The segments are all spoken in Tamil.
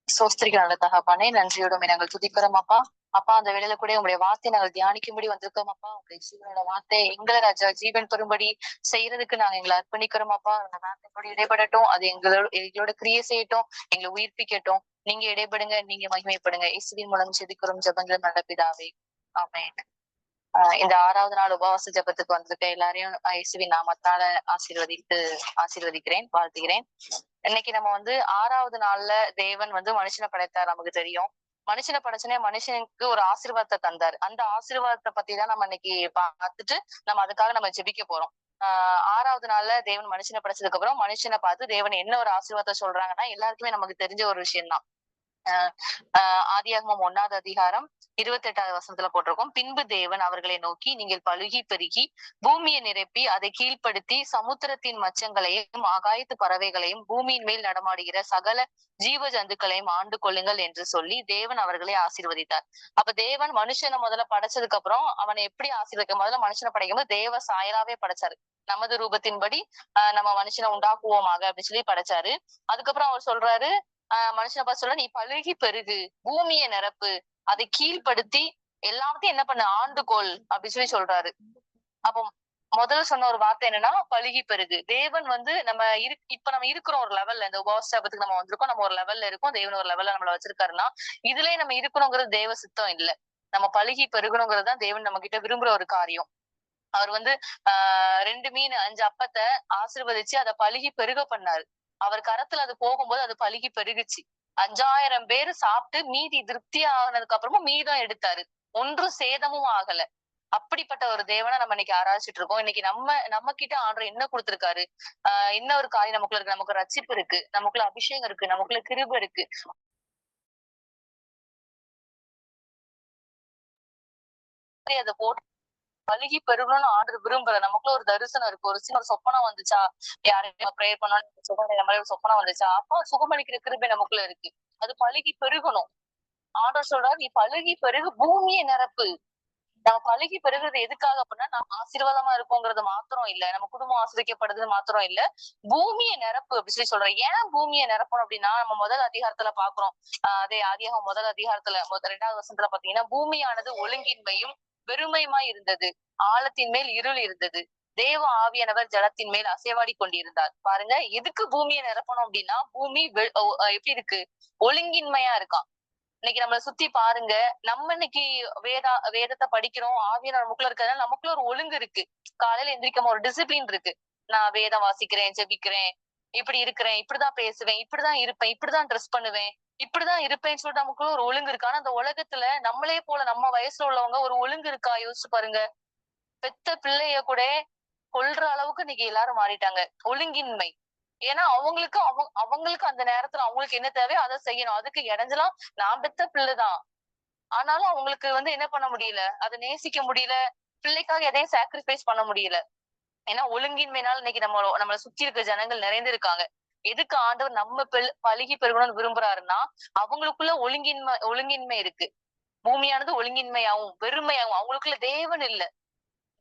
சோஸ்திரிகள் நல்ல தகப்பானே, நன்றியோடும் நாங்கள் துதிக்கிறோம் அப்பா. அப்பா, அந்த வேளையில கூட உங்களுடைய வார்த்தையை நாங்கள் தியானிக்கும்படி வந்திருக்கோம் அப்பா. உங்களுடைய ஜீவனோட வார்த்தை எங்களை ராஜா ஜீவன் பெறும்படி செய்யறதுக்கு நாங்க எங்களை அர்ப்பணிக்கிறோம் அப்பா. அந்த வார்த்தையோட இடைப்படட்டும், அது எங்களோட கிரியை செய்யட்டும், எங்களை உயிர்ப்பிக்கட்டும். நீங்க இடைப்படுங்க, நீங்க மகிமைப்படுங்க. இயேசுவின் மூலம் செபிக்கிறோம் ஜெபங்களும் நல்ல பிதாவே, ஆமென். இந்த 6வது நாள் உபவாச ஜெபத்துக்கு வந்திருக்க எல்லாரையும் இயேசுவின் நாமத்தால ஆசீர்வதிக்கிறேன், வாழ்த்துகிறேன். இன்னைக்கு நம்ம வந்து 6வது நாள்ல தேவன் வந்து மனுஷனை படைத்தார், நமக்கு தெரியும். மனுஷனை படைச்சனே மனுஷனுக்கு ஒரு ஆசீர்வாதத்தை தந்தார். அந்த ஆசீர்வாதத்தை பத்தி தான் நம்ம இன்னைக்கு பார்த்துட்டு நம்ம அதுக்காக நம்ம ஜெபிக்க போறோம். 6வது நாள்ல தேவன் மனுஷனை படைச்சதுக்கு அப்புறம் மனுஷனை பார்த்து தேவன் என்ன ஒரு ஆசீர்வாதத்தை சொல்றாங்கன்னா, எல்லாருக்குமே நமக்கு தெரிஞ்ச ஒரு விஷயம் தான். ஆதியாகமம் 1வது அதிகாரம் 28வது வசனத்துல போட்டிருக்கோம். பின்பு தேவன் அவர்களை நோக்கி, நீங்கள் பலுகி பெருகி பூமியை நிரப்பி அதை கீழ்ப்படுத்தி சமுத்திரத்தின் மச்சங்களையும் ஆகாயத்து பறவைகளையும் பூமியின் மேல் நடமாடுகிற சகல ஜீவ ஜந்துக்களையும் ஆண்டு கொள்ளுங்கள் என்று சொல்லி தேவன் அவர்களை ஆசீர்வதித்தார். அப்ப தேவன் மனுஷனை முதல்ல படைச்சதுக்கு அப்புறம் அவனை எப்படி ஆசீர்வதிக்க, முதல்ல மனுஷனை படைக்கும் போது தேவ சாயலாவே படைச்சாரு. நமது ரூபத்தின்படி நம்ம மனுஷனை உண்டாக்குவோமாக அப்படின்னு சொல்லி படைச்சாரு. அதுக்கப்புறம் அவர் சொல்றாரு, மனுஷனை பார்த்து சொல்ல, நீ பலுகி பெருகு, பூமியை நிரப்பு, அதை கீழ்ப்படுத்தி எல்லாத்தையும் என்ன பண்ண, ஆண்டுகோள் அப்படின்னு சொல்லி சொல்றாரு. அப்போ முதல்ல சொன்ன ஒரு வார்த்தை என்னன்னா, பலுகி பெருகு. தேவன் வந்து இப்ப நம்ம இருக்கிறோம் ஒரு லெவல்ல, இந்த உபவாசத்துக்கு நம்ம வந்திருக்கோம், நம்ம ஒரு லெவல்ல இருக்கோம், தேவன் ஒரு லெவல்ல நம்மள வச்சிருக்காருன்னா இதுலயே நம்ம இருக்கணுங்கிறது தேவ சித்தம் இல்ல. நம்ம பலுகி பெருகணுங்கிறது தான் தேவன் நம்ம கிட்ட விரும்புற ஒரு காரியம். அவர் வந்து 2 மீன் 5 அப்பத்தை ஆசீர்வதிச்சு அதை பலுகி பெருக பண்ணாரு. அவர் கரத்துல அது போகும்போது அது பலுகி பெருகுச்சு. 5000 பேரு சாப்பிட்டு மீதி திருப்தி ஆனதுக்கு அப்புறமும் மீதம் எடுத்தாரு. ஒன்றும் சேதமும் ஆகல. அப்படிப்பட்ட ஒரு தேவனை நம்ம இன்னைக்கு ஆராய்ச்சிட்டு இருக்கோம். இன்னைக்கு நம்ம கிட்ட ஆண்டவர் என்ன கொடுத்திருக்காரு, என்ன ஒரு காரியம் நமக்குள்ள இருக்கு. நமக்கு ரட்சிப்பு இருக்கு, நமக்குள்ள அபிஷேகம் இருக்கு, நமக்குள்ள கிருபை இருக்கு. அதை போட்டு பலுகி பெருகணும்னு ஆண்டவர் விரும்புற, நமக்குள்ள ஒரு தரிசனம் இருக்கு. ஒரு சின்ன சொப்பனம் வந்துச்சா, யாரையும் ப்ரேயர் பண்ணணும், சொப்பனம் வந்துச்சா, அப்ப சுகமளிக்கிற கிருபை நமக்குள்ள இருக்கு. அது பலுகி பெருகணும். ஆண்டவர் சொல்றாரு, நீ பலுகி பெருகு, பூமியை நிரப்பு. நம்ம பலுகி பெருகுறது எதுக்காக அப்படின்னா, நம்ம ஆசீர்வாதமா இருக்கோங்கிறது மாத்திரம் இல்ல, நம்ம குடும்பம் ஆசிரியப்படுறது மாத்திரம் இல்ல, பூமியை நிரப்பு அப்படி சொல்லி சொல்றேன். ஏன் பூமியை நிரப்பணும் அப்படின்னா, நம்ம முதல் அதிகாரத்துல பாக்குறோம். அதே ஆதியாகமம் முதல் அதிகாரத்துல 2வது வசனத்துல பாத்தீங்கன்னா, பூமியானது ஒழுங்கின்மையும் வெறுமையுமாய் இருந்தது, ஆழத்தின் மேல் இருள் இருந்தது, தேவ ஆவியானவர் ஜலத்தின் மேல் அசைவாடி கொண்டிருந்தார். பாருங்க, எதுக்கு பூமியை நிரப்பணும் அப்படின்னா, பூமி எப்படி இருக்கு, ஒழுங்கின்மையா இருக்கான். இன்னைக்கு நம்மளை சுத்தி பாருங்க, நம்ம இன்னைக்கு வேதத்தை படிக்கிறோம், ஆவியானவர் நமக்குள்ள இருக்கிறதுனால நமக்குள்ள ஒரு ஒழுங்கு இருக்கு. காலையில எந்திரிக்காம ஒரு டிசிப்ளின் இருக்கு. நான் வேதம் வாசிக்கிறேன், ஜெபிக்கிறேன், இப்படி இருக்கிறேன், இப்படிதான் பேசுவேன், இப்படிதான் இருப்பேன், இப்படிதான் ட்ரெஸ் பண்ணுவேன், இப்படிதான் இருப்பேன்னு சொல்லிட்டு நமக்குள்ள ஒரு ஒழுங்கு இருக்கு. ஆனா அந்த உலகத்துல நம்மளே போல நம்ம வயசுல உள்ளவங்க ஒரு ஒழுங்கு இருக்கா யோசிச்சு பாருங்க. பெத்த பிள்ளைய கூட கொல்ற அளவுக்கு இன்னைக்கு எல்லாரும் மாறிட்டாங்க. ஒழுங்கின்மை. ஏன்னா அவங்களுக்கு அந்த நேரத்துல அவங்களுக்கு என்ன தேவையோ அதை செய்யணும். அதுக்கு இடைஞ்சலாம் நான் பெத்த பிள்ளைதான். ஆனாலும் அவங்களுக்கு வந்து என்ன பண்ண முடியல, அதை நேசிக்க முடியல, பிள்ளைக்காக எதையும் சாக்ரிஃபைஸ் பண்ண முடியல. ஏன்னா ஒழுங்கின்மையினால இன்னைக்கு நம்மளை சுத்தி இருக்க ஜனங்கள் நிறைந்து இருக்காங்க. எதுக்கு ஆண்டவர் நம்ம பழுகி பெருகணும்னு விரும்புறாருன்னா, அவங்களுக்குள்ள ஒழுங்கின்மை இருக்கு. பூமியானது ஒழுங்கின்மையாவும் வெறுமையாவும், அவங்களுக்குள்ள தேவன் இல்ல.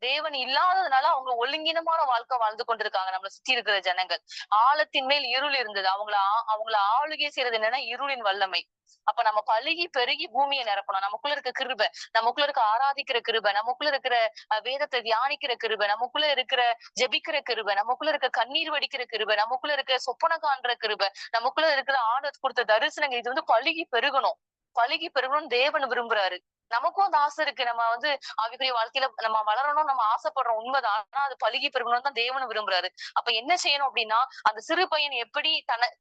தேவன் இல்லாததுனால அவங்க ஒழுங்கினமான வாழ்க்கை வாழ்ந்து கொண்டிருக்காங்க நம்மளை சுத்தி இருக்கிற ஜனங்கள். ஆழத்தின் மேல் இருள் இருந்தது. அவங்கள ஆளுகை செய்யறது என்னன்னா இருளின் வல்லமை. அப்ப நம்ம பழுகி பெருகி பூமியை நிரப்பணும். நமக்குள்ள இருக்க கிருபை, நமக்குள்ள இருக்க ஆராதிக்கிற கிருபை, நமக்குள்ள இருக்கிற வேதத்தை தியானிக்கிற கிருபை, நமக்குள்ள இருக்கிற ஜெபிக்கிற கிருபை, நமக்குள்ள இருக்க கண்ணீர் வடிக்கிற கிருபை, நமக்குள்ள இருக்க சொப்பன காண்ற கிருபை, நமக்குள்ள இருக்கிற ஆண்டவர் கொடுத்த தரிசனங்கள், இது வந்து பழுகி பெருகணும். பழுகி பெருகணும்னு தேவன் விரும்புறாரு. நமக்கும் அந்த ஆசை இருக்கு. நம்ம வந்து ஆவிக்குரிய வாழ்க்கையில நம்ம வளரணும், நம்ம ஆசைப்படுறோம், உண்மைதான். ஆனா அது பழுகி பெருகணும்னு தான் தேவனும் விரும்புறாரு. அப்ப என்ன செய்யணும் அப்படின்னா, அந்த சிறு பையன் எப்படி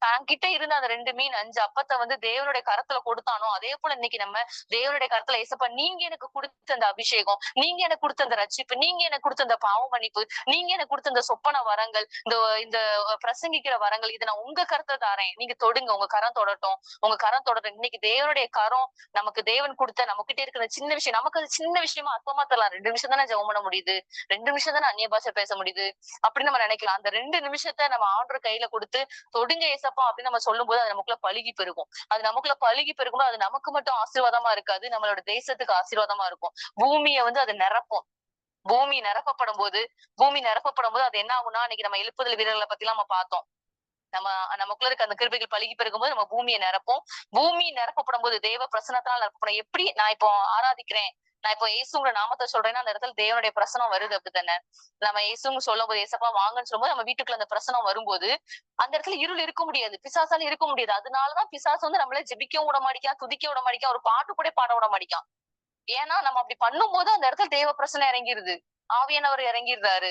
தன்கிட்ட இருந்த அந்த 2 மீன் 5 அப்பத்தை வந்து தேவனுடைய கரத்துல கொடுத்தானோ, அதே போல இன்னைக்கு நம்ம தேவனுடைய கரத்துல, ஏசப்பா நீங்க எனக்கு கொடுத்த அந்த அபிஷேகம், நீங்க எனக்கு கொடுத்த அந்த ரட்சிப்பு, நீங்க எனக்கு கொடுத்த அந்த பாவ மன்னிப்பு, நீங்க எனக்கு கொடுத்த இந்த சொப்பன வரங்கள், இந்த பிரசங்கிக்கிற வரங்கள், இதை நான் உங்க கரத்தை தாரேன், நீங்க தொடுங்க, உங்க கரம் தொடட்டும், உங்க கரம் தொடட்டும். இன்னைக்கு தேவனுடைய கரம் நமக்கு தேவன் கொடுத்த நம்மகிட்ட இருக்கிற சின்ன விஷயம், நமக்கு அது சின்ன விஷயமா அற்பமா தரலாம். 2 நிமிஷம் தானே ஜெபம் பண்ண முடியுது, 2 நிமிஷம் தானே அந்நிய பாஷை பேச முடியுது அப்படின்னு நம்ம நினைக்கலாம். அந்த 2 நிமிஷத்தை நம்ம ஆண்டவர் கையில கொடுத்து தொடுங்க ஏசப்பா அப்படின்னு நம்ம சொல்லும் போது அது நமக்குள்ள பழுகி பெருகும். அது நமக்குள்ள பழுகி பெருகும்போது அது நமக்கு மட்டும் ஆசீர்வாதமா இருக்காது, நம்மளோட தேசத்துக்கு ஆசீர்வாதமா இருக்கும். பூமியை வந்து அது நிரப்பும். பூமி நிரப்பப்படும் போது அது என்ன ஆகும்னா, இன்னைக்கு நம்ம எழுப்புதல் வீரர்களை பத்தி எல்லாம் நம்ம பார்த்தோம். நம்ம நமக்குள்ள இருக்க அந்த கிருபைகள் பழுகி பெருகும்போது நம்ம பூமியை நிரப்போம். பூமி நிரப்பப்படும் போது தேவ பிரசனத்தால் நிரப்பப்படும். எப்படி நான் இப்போ ஆராதிக்கிறேன், நான் இப்போ இயேசுங்கிற நாமத்தை சொல்றேன்னா அந்த இடத்துல தேவனுடைய பிரசனம் வருது அப்படித்தானே. நம்ம இயேசுன்னு சொல்லும் போது ஏசப்பா வாங்கன்னு சொல்லும்போது நம்ம வீட்டுக்குள்ள அந்த பிரசனம் வரும்போது அந்த இடத்துல இருள் இருக்க முடியாது, பிசாசால இருக்க முடியாது. அதனாலதான் பிசாசு வந்து நம்மள ஜெபிக்கவும் விட மாட்டேங்கான், துதிக்க விட மாட்டேங்கான், ஒரு பாட்டு கூட பாட விட மாட்டேங்கான். ஏன்னா நம்ம அப்படி பண்ணும்போது அந்த இடத்துல தேவ பிரசனம் இறங்கிருது, ஆவியானவர் இறங்கிடுறாரு,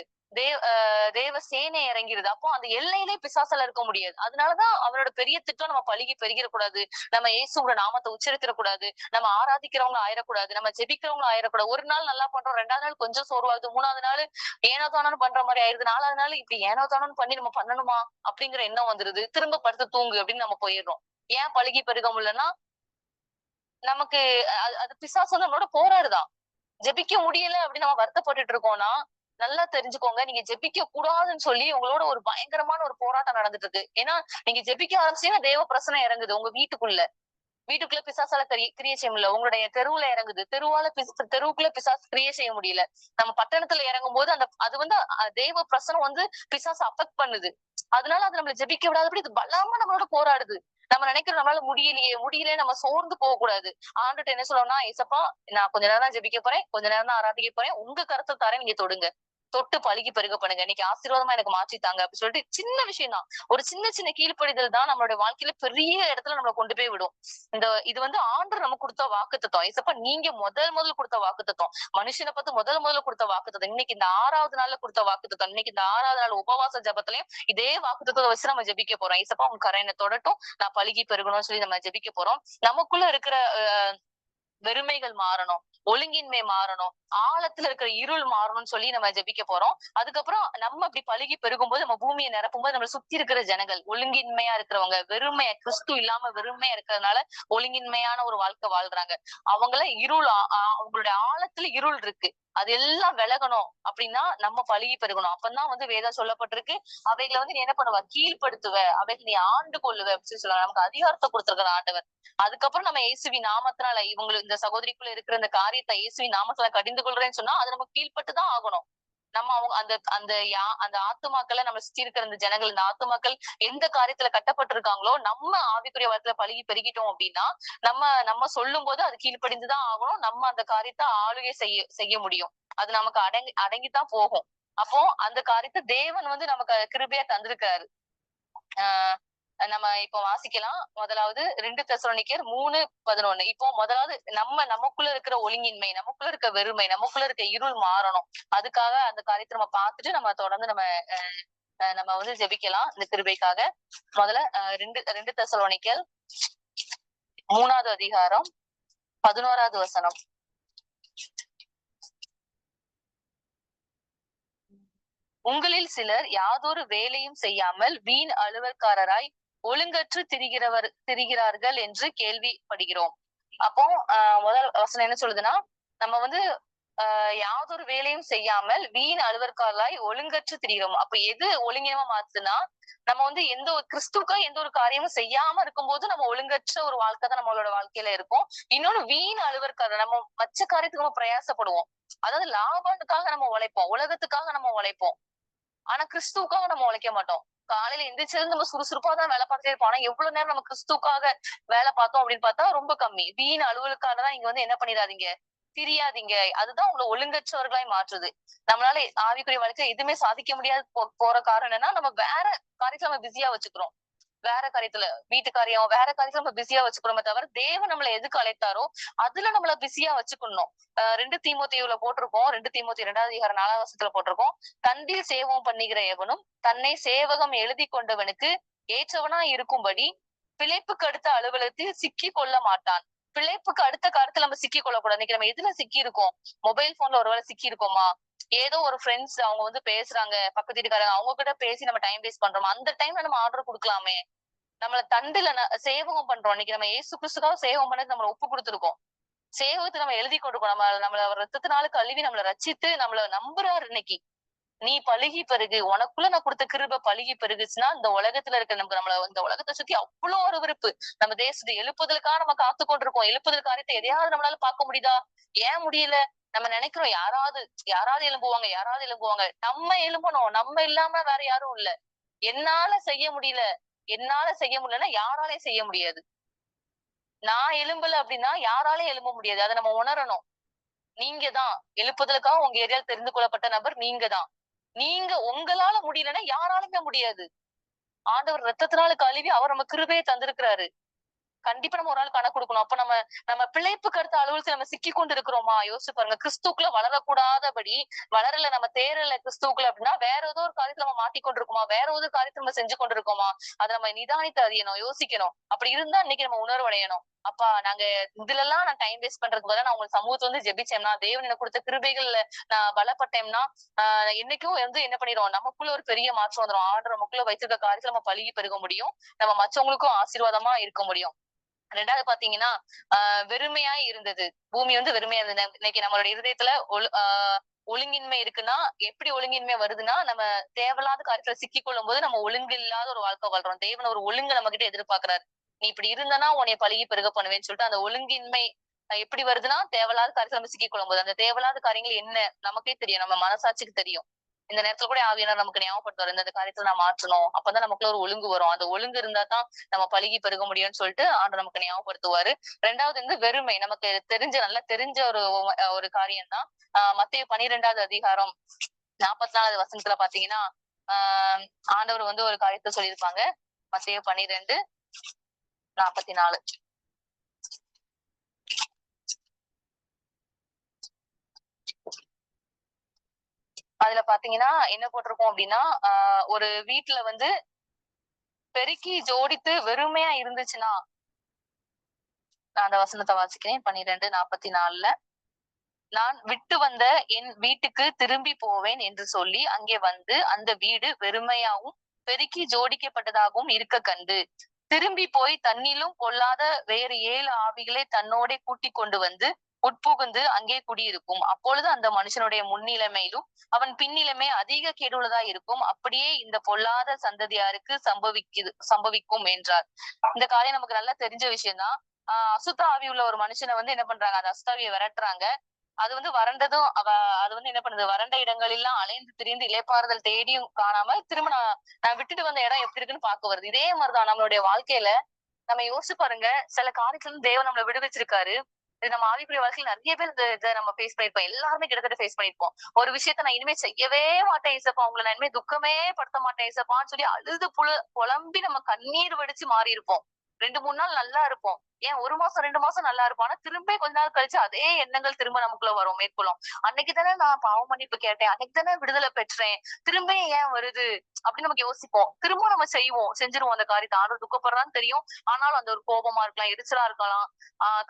தேவ சேனை இறங்கிருது. அப்போ அந்த எல்லையிலே பிசாசால இருக்க முடியாது. அதனாலதான் அவரோட பெரிய திட்டம் நம்ம பழுகி பெருகிடக்கூடாது, நம்ம இயேசுங்கிற நாமத்தை உச்சரித்திடக்கூடாது, நம்ம ஆராதிக்கிறவங்க ஆயிடக்கூடாது, நம்ம ஜெபிக்கிறவங்க ஆயிடக்கூடாது. ஒரு நாள் நல்லா பண்றோம், 2வது நாள் கொஞ்சம் சோர்வாகுது, 3வது நாள் ஏனோ தானோன்னு பண்ற மாதிரி ஆயிருது, 4வது நாள் இப்படி ஏனோ தானோன்னு பண்ணி நம்ம பண்ணணுமா அப்படிங்கிற எண்ணம் வந்துருது, திரும்ப படுத்து தூங்கு அப்படின்னு நம்ம போயிடுறோம். ஏன் பழுகி பெருக முடியலன்னா நமக்கு அது பிசாசு வந்து நம்மளோட போராடுதான். ஜெபிக்க முடியல அப்படின்னு நம்ம வருத்தப்பட்டுட்டு இருக்கோம்னா நல்லா தெரிஞ்சுக்கோங்க, நீங்க ஜெபிக்க கூடாதுன்னு சொல்லி உங்களோட ஒரு பயங்கரமான ஒரு போராட்டம் நடந்துட்டு இருக்கு. ஏன்னா நீங்க ஜெபிக்க ஆரம்பிச்சீங்கன்னா தேவ பிரசனம் இறங்குது உங்க வீட்டுக்குள்ள. வீட்டுக்குள்ள பிசாசால கிரியை செய்ய முடியல, உங்களுடைய தெருவுல இறங்குது, தெருவுக்குள்ள பிசாசு கிரியை செய்ய முடியல. நம்ம பட்டணத்துல இறங்கும் போது அந்த அது வந்து தேவ பிரசனம் வந்து பிசாசு அஃபெக்ட் பண்ணுது. அதனால அது நம்மள ஜெபிக்க விடாதபடி இது பலமா நம்மளோட போராடுது. நம்ம நினைக்கிறோம் நம்மளால முடியலையே நம்ம சோர்ந்து போக கூடாது. ஆண்டுட்டு என்ன சொல்லணும்னா, ஏசப்பா நான் கொஞ்ச நேரம் தான் ஜெபிக்க போறேன், கொஞ்ச நேரம் தான் ஆராதிக்க போறேன், உங்க கருத்தை தரேன், நீங்க தொடுங்க, தொட்டு பழுகி பெருக பண்ணுங்க, இன்னைக்கு ஆசீர்வாதமா எனக்கு மாற்றித்தாங்க அப்படின்னு சொல்லிட்டு சின்ன விஷயம் தான். ஒரு சின்ன சின்ன கீழ்ப்படிதல் தான் நம்மளுடைய வாழ்க்கையில பெரிய இடத்துல நம்மளை கொண்டு போய் விடும். இது வந்து ஆண்டவர் நமக்கு கொடுத்த வாக்குத்தத்தம். ஏசப்பா நீங்க முதல் கொடுத்த வாக்குத்தத்தம், மனுஷனை பார்த்து முதல்ல கொடுத்த வாக்குத்தத்தம், இன்னைக்கு இந்த 6வது நாள்ல கொடுத்த வாக்குத்தத்தம், இன்னைக்கு இந்த 6வது நாள் உபவாச ஜபத்திலையும் இதே வாக்குத்தத்தை வச்சு நம்ம ஜெபிக்க போறோம். ஏசப்பா உங்க கரையினை தொடட்டும், நான் பழுகி பெருகணும்னு சொல்லி நம்ம ஜெபிக்க போறோம். நமக்குள்ள இருக்கிற வெறுமைகள் மாறணும், ஒழுங்கின்மை மாறணும், ஆழத்துல இருக்கிற இருள் மாறணும்னு சொல்லி நம்ம ஜெபிக்க போறோம். அதுக்கப்புறம் நம்ம அப்படி பழுகி பெருகும்போது நம்ம பூமியை நிரப்பும் போது நம்மளை சுத்தி இருக்கிற ஜனங்கள், ஒழுங்கின்மையா இருக்கிறவங்க, வெறுமையா கிறிஸ்து இல்லாம வெறுமையா இருக்கிறதுனால ஒழுங்கின்மையான ஒரு வாழ்க்கை வாழ்றாங்க, அவங்கள இருள் அவங்களுடைய ஆழத்துல இருள் இருக்கு, அது எல்லாம் விலகணும் அப்படின்னா நம்ம பழுகி பெருகணும். அப்பதான் வந்து வேதம் சொல்லப்பட்டிருக்கு, அவைகளை வந்து நீ என்ன பண்ணுவ, கீழ்படுத்துவ, அவைகளை நீ ஆண்டு கொள்ளுவ அப்படின்னு சொல்லுவாங்க. நமக்கு அதிகாரத்தை கொடுத்திருக்கிற ஆண்டவர். அதுக்கப்புறம் நம்ம இயேசுவி நாமத்தினால இவங்களுக்கு இந்த சகோதரிக்குள்ள இருக்கிற இந்த காரியத்தை இயேசுவி நாமத்தினால கடிந்து கொள்றேன்னு சொன்னா அது நம்ம கீழ்பட்டுதான் ஆகணும். நம்ம அவங்க அந்த அந்த அந்த ஆத்துமாக்களை நம்ம சுத்தி இருக்கிற இந்த ஜனங்கள், இந்த ஆத்துமாக்கள் எந்த காரியத்துல கட்டப்பட்டிருக்காங்களோ நம்ம ஆவிக்குரிய வாழ்க்கையில பழுகி பெருகிட்டோம் அப்படின்னா நம்ம நம்ம சொல்லும் போது அது கீழ்ப்படிந்துதான் ஆகணும். நம்ம அந்த காரியத்தை ஆளுகை செய்ய முடியும். அது நமக்கு அடங்கித்தான் போகும். அப்போ அந்த காரியத்தை தேவன் வந்து நமக்கு கிருபையா தந்திருக்காரு. ஆஹ் நம்ம இப்போ வாசிக்கலாம். முதலாவது 2 தெசலோனிக்கேயர் 3:11. இப்போ முதலாவது நமக்குள்ள இருக்கிற ஒழுங்கின்மை, நமக்குள்ள இருக்க வெறுமை, நமக்குள்ள இருக்க இருள் மாறணும். அதுக்காக அந்த காரியத்தை நம்ம பார்த்துட்டு நம்ம தொடர்ந்து நம்ம வந்து ஜெபிக்கலாம் இந்த கிருபைக்காக. முதல்ல 2 தெசலோனிக்கேயர் 3வது அதிகாரம் 11வது வசனம். உங்களில் சிலர் யாதொரு வேலையும் செய்யாமல் வீண் அலுவல்காரராய் ஒழுங்கற்று திரிகிறார்கள் என்று கேள்விப்படுகிறோம். அப்போ முதல் வசனம் என்ன சொல்லுதுன்னா, நம்ம வந்து யாதொரு வேலையும் செய்யாமல் வீண் அலுவற்காரராய் ஒழுங்கற்று திரிகிறோம். அப்ப எது ஒழுங்கினமா மாத்துனா, நம்ம வந்து எந்த ஒரு கிறிஸ்துக்கா எந்த ஒரு காரியமும் செய்யாம இருக்கும்போது நம்ம ஒழுங்கற்ற ஒரு வாழ்க்கை தான் நம்மளோட வாழ்க்கையில இருக்கும். இன்னொன்னு வீண் அலுவற்காரர், நம்ம மற்ற காரியத்துக்கு நம்ம பிரயாசப்படுவோம், அதாவது லாபத்துக்காக நம்ம உழைப்போம், உலகத்துக்காக நம்ம உழைப்போம். ஆனா கிறிஸ்துவுக்காக நம்ம உழைக்க மாட்டோம். காலையில எந்திரிச்சது நம்ம சுறுசுறுப்பா தான் வேலை பார்த்துட்டே இருப்போம். ஆனா எவ்வளவு நேரம் நம்ம கிறிஸ்துவுக்காக வேலை பார்த்தோம் அப்படின்னு பார்த்தா ரொம்ப கம்மி. வீண் அலுவலுக்காக தான் இங்க வந்து என்ன பண்ணிடாதீங்க, திரியாதீங்க. அதுதான் உங்களை ஒழுங்கற்றவர்களாய் மாற்றுது. நம்மளால ஆவிக்குரிய வாழ்க்கை எதுவுமே சாதிக்க முடியாது போற காரணம் என்னன்னா, நம்ம வேற காரியத்துல நம்ம பிஸியா வச்சுக்கிறோம். வேற காரியத்துல வீட்டு காரியம் வேற காரியத்துல நம்ம பிஸியா வச்சுக்கிறோமே தவிர தேவன் நம்மளை எதுக்கு அழைத்தாரோ அதுல நம்மள பிஸியா வச்சுக்கணும். 2 தீமோத்தேயுல போட்டிருக்கோம், 2 தீமோத்தேயு 2வது அதிகாரம் 4வது வசனத்துல போட்டிருக்கோம், தண்டில் சேவம் பண்ணுகிற எவனும் தன்னை சேவகம் எழுதி கொண்டவனுக்கு ஏற்றவனா இருக்கும்படி பிழைப்புக்கு அடுத்த அலுவலகத்தில் சிக்கி கொள்ள மாட்டான். பிழைப்புக்கு அடுத்த காலத்துல நம்ம சிக்கி கொள்ளக்கூடாது. இன்னைக்கு நம்ம எதுல சிக்கி இருக்கோம், மொபைல் போன்ல ஒருவேளை சிக்கி இருக்கோமா, ஏதோ ஒரு ஃப்ரெண்ட்ஸ் அவங்க வந்து பேசுறாங்க, பக்கத்து வீட்டுக்காரங்க, அவங்க கிட்ட பேசி நம்ம டைம் வேஸ்ட் பண்றோம். அந்த டைம்ல நம்ம ஆர்டர் கொடுக்கலாமே. நம்மள தண்டுல சேவகம் பண்றோம். இன்னைக்கு நம்ம இயேசு கிறிஸ்துக்காக சேவகம் பண்ணது நம்மள ஒப்பு கொடுத்துருக்கோம். சேவகத்தை நம்ம எழுதி கொண்டிருக்கோம். நம்மள ரத்தத்தினால கழுவி நம்மளை ரச்சித்து நம்மள நம்புறாரு. இன்னைக்கு நீ பழுகி பெருகு, உனக்குள்ள நான் கொடுத்த கிருபை பழுகி பெருகுச்சுன்னா இந்த உலகத்துல இருக்க நம்மள இந்த உலகத்தை சுத்தி அவ்வளவு ஒரு விருப்பு. நம்ம தேசத்தை எழுப்புதலுக்காக நம்ம காத்து கொண்டிருக்கோம். எழுப்புதல் காரியத்தை எதையாவது நம்மளால பார்க்க முடியுதா? ஏன் முடியல? நம்ம நினைக்கிறோம் யாராவது எழும்புவாங்க. நம்ம எழும்பணும், நம்ம இல்லாம வேற யாரும் இல்ல. என்னால செய்ய முடியல, என்னால செய்ய முடியலன்னா யாராலையும் செய்ய முடியாது. நான் எழும்பல அப்படின்னா யாராலையும் எழும்ப முடியாது. அதை நம்ம உணரணும். நீங்க தான் எழுப்புதலுக்காக உங்க ஏரியால தெரிந்து கொள்ளப்பட்ட நபர் நீங்க தான். நீங்க உங்களால முடியலன்னா யாராலுமே முடியாது. ஆண்டவர் ரத்தத்தினால கழுவி அவர் நம்ம கிருபையை தந்திருக்கிறாரு. கண்டிப்பா நம்ம ஒரு நாள் கணக்கு கொடுக்கணும். அப்ப நம்ம நம்ம பிழைப்புக்கு அடுத்த அலுவலகத்துல நம்ம சிக்கி கொண்டு இருக்கிறோமா? யோசிச்சு பாருங்க. கிறிஸ்துக்குள்ள வளரக்கூடாதபடி வளரல, நம்ம தேரல கிறிஸ்துக்குள்ள அப்படின்னா வேற ஏதோ ஒரு காரியத்துல நம்ம மாட்டிக்கொண்டு இருக்கோமா? வேற ஏதோ காரியத்தை நம்ம செஞ்சு கொண்டு இருக்கோமா? அதை நம்ம நிதானித்து அறியணும், யோசிக்கணும். அப்படி இருந்தா இன்னைக்கு நம்ம உணர்வடையணும். அப்பா நாங்க இதுல எல்லாம் நான் டைம் வேஸ்ட் பண்றதுக்கு பதிலா நான் உங்க சமூகத்தை வந்து ஜெபிச்சேன்னா, தேவன் எனக்கு கொடுத்த கிருபைகள்ல நான் பலப்பட்டேன்னா என்னைக்கும் வந்து என்ன பண்ணிடுவோம், நமக்குள்ள ஒரு பெரிய மாற்றம் வந்துடும். ஆர்டர் நமக்குள்ள வைத்திருக்க காரியத்துல நம்ம பழகி பெருக முடியும். நம்ம மற்றவங்களுக்கும் ஆசீர்வாதமா இருக்க முடியும். ரெண்டாவது பாத்தீங்கன்னா வெறுமையாய் இருந்தது. பூமி வந்து வெறுமையா இருந்தது. இன்னைக்கு நம்மளோட இருதயத்துல ஒழுங்கின்மை இருக்குன்னா, எப்படி ஒழுங்கின்மை வருதுன்னா, நம்ம தேவையில்லாத காரியத்துல சிக்கிக் கொள்ளும் போது நம்ம ஒழுங்கு இல்லாத ஒரு வாழ்க்கை வாழ்றோம். தேவன் ஒரு ஒழுங்கு நம்ம கிட்ட எதிர்பார்க்கிறாரு. நீ இப்படி இருந்தனா உன்னைய பழகி பெருக பண்ணுவேன்னு சொல்லிட்டு அந்த ஒழுங்கின்மை எப்படி வருதுன்னா, தேவையில்லாத காரியத்துல நம்ம சிக்கிக் கொள்ளும் போது அந்த தேவையில்லாத காரியங்கள் என்ன நமக்கே தெரியும். நம்ம மனசாட்சிக்கு தெரியும். இந்த நேரத்துல கூட ஆவியானவர் நமக்கு ஞாபகப்படுத்துவார். இந்த காரியத்துல நான் மாற்றணும். அப்பதான் நமக்குள்ள ஒரு ஒழுங்கு வரும். அந்த ஒழுங்கு இருந்தா தான் நம்ம பழகி பெருக முடியும்னு சொல்லிட்டு ஆண்டவர் நமக்கு ஞாபகப்படுத்துவாரு. ரெண்டாவது வந்து வெறுமை. நமக்கு நல்லா தெரிஞ்ச ஒரு காரியம் தான். மத்தேயு 12வது அதிகாரம் 44வது வசனத்துல பாத்தீங்கன்னா ஆண்டவர் வந்து ஒரு காரியத்தை சொல்லியிருப்பாங்க. மத்தேயு 12:44. அதுல பாத்தீங்கன்னா என்ன போட்டிருக்கோம் அப்படின்னா ஒரு வீட்டுல வந்து பெருக்கி ஜோடித்து வெறுமையா இருந்துச்சுன்னா, நான் அந்த வசனத்தை வாசிக்கிறேன். 12:44. நான் விட்டு வந்த என் வீட்டுக்கு திரும்பி போவேன் என்று சொல்லி அங்கே வந்து அந்த வீடு வெறுமையாவும் பெருக்கி ஜோடிக்கப்பட்டதாகவும் இருக்க கண்டு திரும்பி போய் தன்னிலும் பொல்லாத வேறு 7 ஆவிகளை தன்னோட கூட்டிக் கொண்டு வந்து உட்புகுந்து அங்கே குடியிருக்கும். அப்பொழுது அந்த மனுஷனுடைய முன்னிலைமையிலும் அவன் பின்னிலைமை அதிக கேடுள்ளதா இருக்கும். அப்படியே இந்த பொல்லாத சந்ததியாருக்கு சம்பவிக்கும் என்றார். இந்த காரியம் நமக்கு நல்லா தெரிஞ்ச விஷயம்தான். அசுத்த ஆவி உள்ள ஒரு மனுஷனை வந்து என்ன பண்றாங்க, அந்த அசுத்தாவியை விரட்டுறாங்க. அது வந்து வறண்டதும் அது வந்து என்ன பண்ணுது, வறண்ட இடங்களெல்லாம் அலைந்து திரிந்து இளைப்பாறுதல் தேடியும் காணாம திரும்ப நான் விட்டுட்டு வந்த இடம் எப்படி இருக்குன்னு பார்க்க வருது. இதே மாதிரிதான் நம்மளுடைய வாழ்க்கையில நம்ம யோசிச்சு பாருங்க. சில காரியத்துல இருந்து தேவன் நம்மளை விடுவிச்சிருக்காரு. இது நம்ம ஆவிக்குரிய வாழ்க்கையில நிறைய பேர் இதை நம்ம ஃபேஸ் பண்ணிருப்போம். எல்லாருமே கிட்டத்தட்ட ஃபேஸ் பண்ணிருப்போம். ஒரு விஷயத்த நான் இனிமே செய்யவே மாட்டேன் இசப்பா, உங்களை நான் இனிமே துக்கமே படுத்த மாட்டேன் இசப்பான்னு சொல்லி அழுது புலம்பி நம்ம கண்ணீர் வடிச்சு மாறி இருப்போம். 2-3 நாள் நல்லா இருப்போம். ஏன் 1 மாசம் 2 மாசம் நல்லா இருக்கும். ஆனா திரும்ப கொஞ்ச நாள் கழிச்சு அதே எண்ணங்கள் திரும்ப நமக்குள்ள வரும், மேற்கொள்ளும். அன்னைக்கு தானே நான் பாவ மன்னிப்பு கேட்டேன், அன்னைக்கு தானே விடுதலை பெற்றேன், திரும்ப ஏன் வருது அப்படின்னு நமக்கு யோசிப்போம். திரும்ப நம்ம செஞ்சிருவோம் அந்த காரியத்தை. ஆண்டவர் துக்கப்படுறான்னு தெரியும். ஆனாலும் அந்த ஒரு கோபமா இருக்கலாம், எரிச்சலா இருக்கலாம்,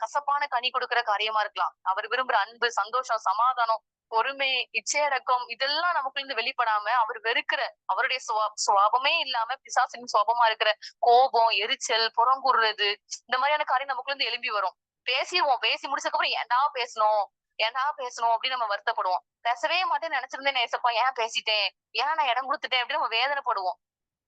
கசப்பான கனி கொடுக்கிற காரியமா இருக்கலாம். அவர் விரும்புற அன்பு, சந்தோஷம், சமாதானம், பொறுமை, இச்சையடக்கம் இதெல்லாம் நமக்குள்ள இருந்து வெளிப்படாம அவர் வெறுக்கிற அவருடைய சுவாபமே இல்லாம பிசாசின் சுவாபமா இருக்கிற கோபம், எரிச்சல், புறங்கூறுறது இந்த மாதிரியான காரியம் நமக்குள்ள இருந்து எழும்பி வரும். பேசிடுவோம். பேசி முடிச்சதுக்கு அப்புறம் ஏன்டா பேசணும் அப்படின்னு நம்ம வருத்தப்படுவோம். பேசவே மாட்டேன்னு நினைச்சிருந்தேன் ஏசப்பா, ஏன் பேசிட்டேன், ஏன் நான் இடம் கொடுத்துட்டேன் அப்படின்னு நம்ம வேதனைப்படுவோம்.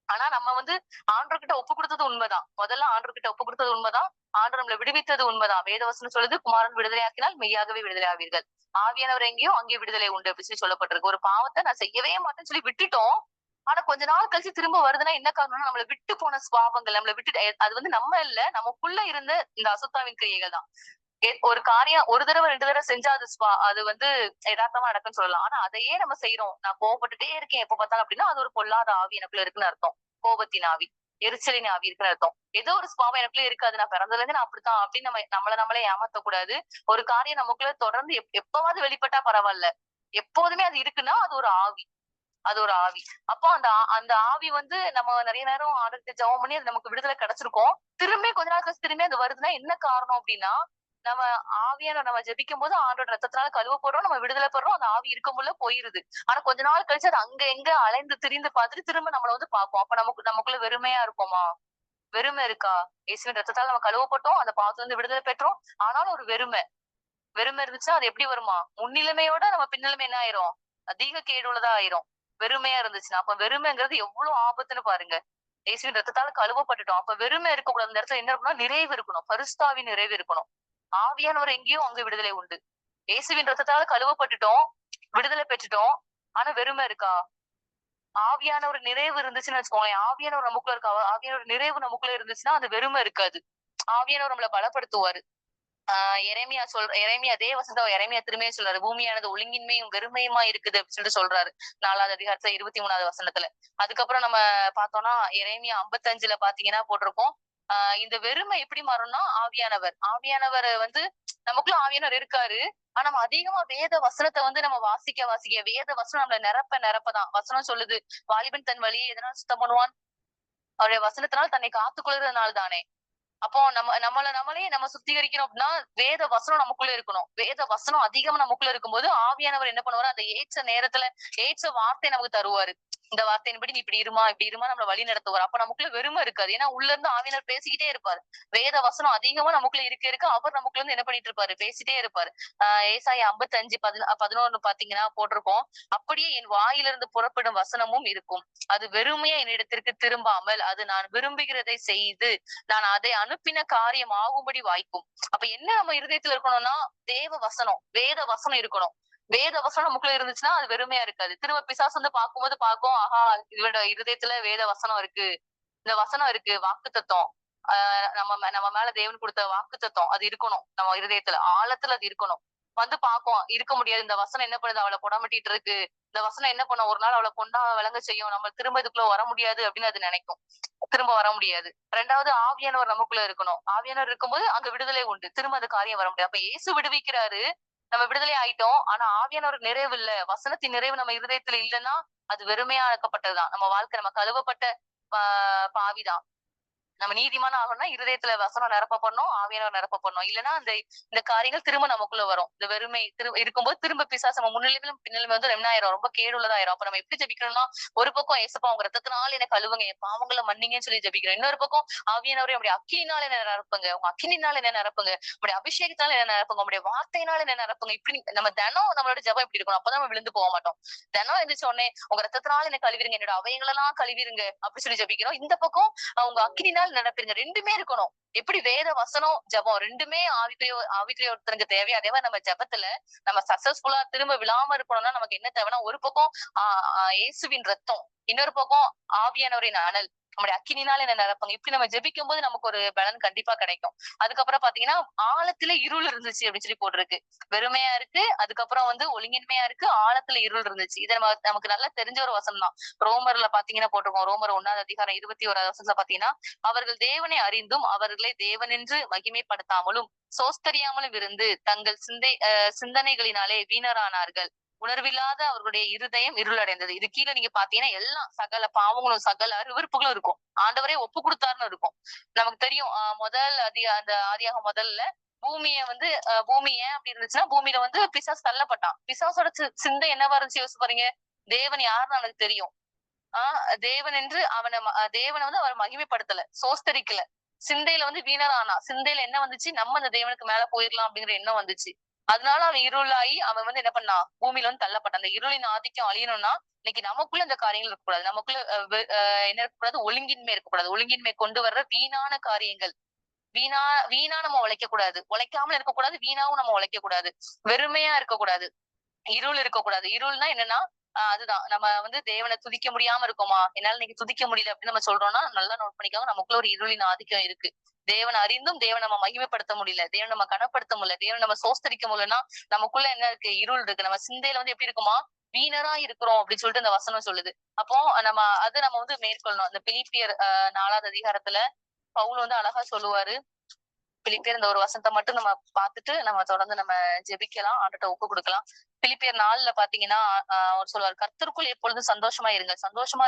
ஆனா நம்ம வந்து ஆண்டவர்கிட்ட ஒப்பு கொடுத்தது உண்மைதான். முதல்ல ஆண்டவர்கிட்ட ஒப்பு கொடுத்தது உண்மைதான். ஆண்டவர் நம்மளை விடுவித்தது உண்மைதான். வேதவசனம் சொல்லுது, குமாரன் விடுதலையாக்கினால் மெய்யாகவே விடுதலை ஆவீர்கள். ஆவியானவர் எங்கேயோ அங்கே விடுதலை உண்டு அப்படின்னு சொல்லி சொல்லப்பட்டிருக்கு. ஒரு பாவத்தை நான் செய்யவே மாட்டேன்னு சொல்லி விட்டுட்டோம். ஆனா கொஞ்ச நாள் கழிச்சு திரும்ப வருதுன்னா என்ன காரணம்னா, நம்மளை விட்டு போன சுவாபங்கள், நம்மளை விட்டு அது வந்து நம்ம இல்ல, நமக்குள்ள இருந்த இந்த அசுத்தாவின் கிரியைகள் தான். ஒரு காரியம் ஒரு தடவை 2 தடவை செஞ்சா அது வந்து யதார்த்தமா நடக்குன்னு சொல்லலாம். ஆனா அதையே நம்ம செய்யறோம். நான் கோவப்பட்டுட்டே இருக்கேன் எப்ப பார்த்தாலும் அப்படின்னா அது ஒரு பொல்லாத ஆவி எனக்குள்ள இருக்குன்னு அர்த்தம். கோபத்தின் ஆவி, எரிச்சலின் ஆவி இருக்குன்னு அர்த்தம். ஏதோ ஒரு சுபாவம் எனக்குள்ள இருக்காது, நான் பிறந்ததுல இருந்து நான் அப்படித்தான் அப்படின்னு நம்மளே ஏமாத்த கூடாது. ஒரு காரியம் நமக்குள்ள தொடர்ந்து எப்பவாவது வெளிப்பட்டா பரவாயில்ல. எப்போதுமே அது இருக்குன்னா அது ஒரு ஆவி. அது ஒரு ஆவி. அப்போ அந்த ஆவி வந்து நம்ம நிறைய நேரம் ஆண்டுகிட்ட ஜெபம் பண்ணி அது நமக்கு விடுதலை கிடைச்சிருக்கோம். திரும்பி கொஞ்ச நாள் கழிச்சு திரும்பி அது வருதுன்னா என்ன காரணம் அப்படின்னா, நம்ம ஆவியான நம்ம ஜெபிக்கும் போது ஆண்டோட ரத்தத்தினால கழுவ போடுறோம், நம்ம விடுதலை பெறோம், அந்த ஆவி இருக்கும்போது போயிருது. ஆனா கொஞ்ச நாள் கழிச்சு அது அங்க எங்க அலைந்து திரிந்து பார்த்துட்டு திரும்ப நம்மள வந்து பார்ப்போம். அப்ப நமக்குள்ள வெறுமையா இருப்போமா? வெறுமை இருக்கா? இயேசுவின் ரத்தத்தால நம்ம கழுவப்பட்டோம், அந்த பாவத்துல இருந்து விடுதலை பெற்றோம். ஆனாலும் ஒரு வெறுமை இருந்துச்சுன்னா அது எப்படி வருமா? முன்னிலைமையோட நம்ம பின்னிலைமை என்ன ஆயிரும்? அதிக கேடுள்ளதா ஆயிரும். வெறுமையா இருந்துச்சுன்னா அப்ப வெறுமைங்கிறது எவ்வளவு ஆபத்துன்னு பாருங்க. இயேசுவின் ரத்தத்தால கழுவப்பட்டுட்டோம். அப்ப வெறுமை இருக்கக்கூடாது. அந்த இடத்துல என்ன இருக்கணும்? நிறைவு இருக்கணும். பரிசுத்தாவின் நிறைவு இருக்கணும். ஆவியானவர் எங்கேயும் அங்க விடுதலை உண்டு. இயேசுவின் ரத்தத்தால கழுவப்பட்டுட்டோம், விடுதலை பெற்றுட்டோம். ஆனா வெறுமை இருக்கா? ஆவியான ஒரு நிறைவு இருந்துச்சுன்னு வச்சுக்கோங்களேன். ஆவியானவர் நமக்குள்ள இருக்க ஆவியான ஒரு நிறைவு நமக்குள்ள இருந்துச்சுன்னா அது வெறுமை இருக்காது. ஆவியானவர் நம்மள பலப்படுத்துவாரு. எரேமியா அதே வசனத்த எரேமியா திரும்பியும் சொல்றாரு. பூமியானது ஒழுங்கின்மையும் வெறுமையுமா இருக்குது அப்படின்னு சொல்லிட்டு சொல்றாரு. 4வது அதிகாரத்துல 23வது வசனத்துல. அதுக்கப்புறம் நம்ம பார்த்தோம்னா எரேமியா 55ல பாத்தீங்கன்னா போட்டிருக்கோம். இந்த வெறுமை எப்படி மாறும்னா ஆவியானவர் வந்து நமக்குள்ள ஆவியானவர் இருக்காரு. ஆனா நம்ம அதிகமா வேத வசனத்தை வந்து நம்ம வாசிக்க வேத வசனம் நம்மள நிரப்பதான் வசனம் சொல்லுது. வாலிபன் தன் வழியை எதனால் சுத்தம் பண்ணுவான்? அவருடைய வசனத்தினால் தன்னை காத்துக்கொள்றதுனால தானே. அப்போ நம்மளே நம்ம சுத்திகரிக்கணும் அப்படின்னா வேத வசனம் நமக்குள்ள இருக்கணும். வேத வசனம் அதிகமா நமக்குள்ள இருக்கும்போது ஆவியானவர் என்ன பண்ணுவாரு, அந்த ஏற்ற நேரத்துல ஏற்ற வார்த்தை நமக்கு தருவாரு. இந்த வார்த்தையின்படி நீ இப்படி இருமா நம்மள வழி நடத்துவார். அப்ப நமக்குள்ள வெறுமை இருக்காது. ஏன்னா உள்ள இருந்து ஆவியானவர் பேசிக்கிட்டே இருப்பாரு. வேத வசனம் அதிகமா நமக்குள்ள இருக்க அவர் நமக்குள்ள இருந்து என்ன பண்ணிட்டு இருப்பாரு, பேசிட்டே இருப்பாரு. ஏசாயா 55:11 பாத்தீங்கன்னா போட்டிருக்கோம். அப்படியே என் வாயிலிருந்து புறப்படும் வசனமும் இருக்கும். அது வெறுமையா என்னிடத்திற்கு திரும்பாமல் அது நான் விரும்புகிறதை செய்து நான் அதை அனுப்பின காரியம் ஆகும்படி வாய்க்கும். அப்ப என்ன நம்ம இருதயத்துல இருக்கணும்னா வேத வசனம் இருக்கணும். வேத வசனம் நமக்குள்ள இருந்துச்சுன்னா அது வெறுமையா இருக்காது. திரும்ப பிசாசு வந்து பார்க்கும், ஆஹா இவரோட இருதயத்துல வேத வசனம் இருக்கு, இந்த வசனம் இருக்கு, வாக்கு தத்துவம். நம்ம மேல தேவன் கொடுத்த வாக்கு தத்துவம் அது இருக்கணும். நம்ம இருதயத்துல ஆழத்துல அது இருக்கணும். வந்து பார்க்கும், இருக்க முடியாது. இந்த வசனம் என்ன பண்ணுது, அவளை புடமிட்டிட்டு இருக்கு. இந்த வசனம் என்ன பண்ணும், ஒரு நாள் அவளை கொண்டா விளங்க செய்யும், நம்ம திரும்ப இதுக்குள்ள வர முடியாது அப்படின்னு அது நினைக்கும். திரும்ப வர முடியாது. 2வது ஆவியானவர் நமக்குள்ள இருக்கணும். ஆவியானவர் இருக்கும்போது அங்க விடுதலை உண்டு. திரும்ப அந்த காரியம் வர முடியாது. அப்ப இயேசு விடுவிக்கிறாரு, நம்ம விடுதலை ஆயிட்டோம். ஆனா ஆவியானவர் நிறைவு இல்ல, வசனத்தின் நிறைவு நம்ம இருதயத்துல இல்லைன்னா அது வெறுமையா ஆக்கப்பட்டதுதான். நம்ம வாழ்க்கை நம்ம கழுவப்பட்ட பாவிதான். நம்ம நீதிமான ஆகணும்னா இருதயத்துல வசனம் நிரப்பப்படணும், ஆவியானவர் நிரப்பப்படணும். இல்லைன்னா இந்த காரியங்கள் திரும்ப நமக்குள்ள வரும். இந்த வெறுமை இருக்கும்போது திரும்ப பிசாசு நம்ம முன்னிலையிலும் பின்னிலையும் வந்து என்ன ஆயிரும், ரொம்ப கேடுள்ளதாயிரும். அப்ப நம்ம எப்படி ஜெபிக்கணும்னா, ஒரு பக்கம் ஏசப்பா உங்க ரத்தத்தினால என்ன கழுவுங்க, என் பாவங்களை மன்னிங்கன்னு சொல்லி ஜெபிக்கிறோம். இன்னொரு பக்கம் ஆவியானவரே உடைய அக்கினினால என்ன நிரப்புங்க, உங்க அக்கினினால என்ன நிரப்புங்க, உடைய அபிஷேகத்தால என்ன நிரப்புங்க, உடைய வார்த்தையினால என்ன நிரப்புங்க. இப்படி நம்ம தினம் நம்மளோட ஜெபம் இப்படி இருக்கணும். அப்பதான் நம்ம விழுந்து போக மாட்டோம். தினம் எந்திரிச்ச உடனே உங்க ரத்தத்தினால என்ன கழுவிருங்க, என்னோட அவைகளெல்லாம் கழுவிருங்க அப்படி சொல்லி ஜெபிக்கிறோம். இந்த பக்கம் அவங்க அக்கினினால் நினைப்பிருங்க. 2மே இருக்கணும். எப்படி வேத வசனம் ஜபம் 2மே ஆவிக்குரிய ஒருத்தருக்கு தேவை. அதே மாதிரி நம்ம ஜபத்துல நம்ம சக்சஸ்ஃபுல்லா திரும்ப விழாம இருக்கணும்னா நமக்கு என்ன தேவைன்னா, ஒரு பக்கம் இயேசுவின் ரத்தம், இன்னொரு பக்கம் ஆவியானவரின் அனல், நம்முடைய அக்கினினால என்ன நிரப்புங்க. இப்படி நம்ம ஜெபிக்கும் போது நமக்கு ஒரு பலன் கண்டிப்பா கிடைக்கும். அதுக்கப்புறம் பாத்தீங்கன்னா ஆழத்துல இருள் இருந்துச்சு அப்படின்னு சொல்லி போட்டிருக்கு. வெறுமையா இருக்கு, அதுக்கப்புறம் வந்து ஒழுங்கின்மையா இருக்கு, ஆழத்துல இருள் இருந்துச்சு. இது நமக்கு நல்லா தெரிஞ்ச ஒரு வசனம் தான். ரோமர்ல பாத்தீங்கன்னா போட்டிருக்கோம். ரோமர் 1வது அதிகாரம் 21வது வசனத்துல பாத்தீங்கன்னா, அவர்கள் தேவனை அறிந்தும் அவர்களை தேவனென்று மகிமைப்படுத்தாமலும் சோஸ்தரியாமலும் இருந்து தங்கள் சிந்தனைகளினாலே வீணரானார்கள். உணர்வில்லாத அவர்களுடைய இருதயம் இருளடைந்தது. இது கீழே நீங்க பாத்தீங்கன்னா எல்லாம் சகல பாவங்களும் சகல அருவருப்புகளும் இருக்கும். ஆண்டவரே ஒப்பு கொடுத்தாருன்னு இருக்கும். நமக்கு தெரியும். அந்த ஆதியாக முதல்ல பூமி ஏன் அப்படி இருந்துச்சுன்னா, பூமியில வந்து பிசாசு தள்ளப்பட்டான். பிசாசோட சிந்தை என்னவா இருந்துச்சு யோசிச்சு பாருங்க. தேவன் யாருன்னு அவனுக்கு தெரியும். தேவன் என்று தேவனை வந்து அவர் மகிமைப்படுத்தல, சோஸ்தரிக்கல. சிந்தையில வந்து வீணரானா. சிந்தையில என்ன வந்துச்சு, நம்ம அந்த தேவனுக்கு மேல போயிடலாம் அப்படிங்கிற எண்ணம் வந்துச்சு. அதனால அவன் இருளாகி அவன் வந்து என்ன பண்ணான், பூமியில வந்து தள்ளப்பட்டான். அந்த இருளின் ஆதிக்கம் அழியணும்னா இன்னைக்கு நமக்குள்ள இந்த காரியங்கள் இருக்கக்கூடாது. நமக்குள்ள என்ன இருக்கக்கூடாது, ஒழுங்கின்மை இருக்கக்கூடாது. ஒழுங்கின்மை கொண்டு வர்ற வீணான காரியங்கள், வீணா வீணா நம்ம உழைக்க கூடாது. உழைக்காமல் இருக்கக்கூடாது, வீணாவும் நம்ம உழைக்க கூடாது. வெறுமையா இருக்கக்கூடாது, இருள் இருக்கக்கூடாது. இருள்னா என்னன்னா, அதுதான் நம்ம வந்து தேவனை துதிக்க முடியாம இருக்கோமா, என்னால இன்னைக்கு துதிக்க முடியல அப்படின்னு நம்ம சொல்றோம்னா நல்லா நோட் பண்ணிக்காம, நமக்குள்ள ஒரு இருளின் ஆதிக்கம் இருக்கு. தேவன் அறிந்தும் தேவன் நம்ம மகிமைப்படுத்த முடியல, தேவன் நம்ம கனப்படுத்த முடியல, தேவன் நம்ம சோஸ்தரிக்க முடியலன்னா நமக்குள்ள என்ன இருக்கு, இருள் இருக்கு. நம்ம சிந்தையில வந்து எப்படி இருக்குமா, வீணரா இருக்கிறோம் அப்படின்னு சொல்லிட்டு இந்த வசனம் சொல்லுது. அப்போ நம்ம வந்து மேற்கொள்ளணும். அந்த பிலிப்பியர் 4வது அதிகாரத்துல பவுல் வந்து அழகா சொல்லுவாரு. பிலிப்பியர் இந்த ஒரு வசனத்தை மட்டும் நம்ம பார்த்துட்டு நம்ம தொடர்ந்து நம்ம ஜெபிக்கலாம், ஆண்டட்ட ஒப்பு கொடுக்கலாம். பிலிப்பியர் 4ல பாத்தீங்கன்னா அவர் சொல்லுவார், கர்த்தருக்குள் எப்பொழுதும் சந்தோஷமா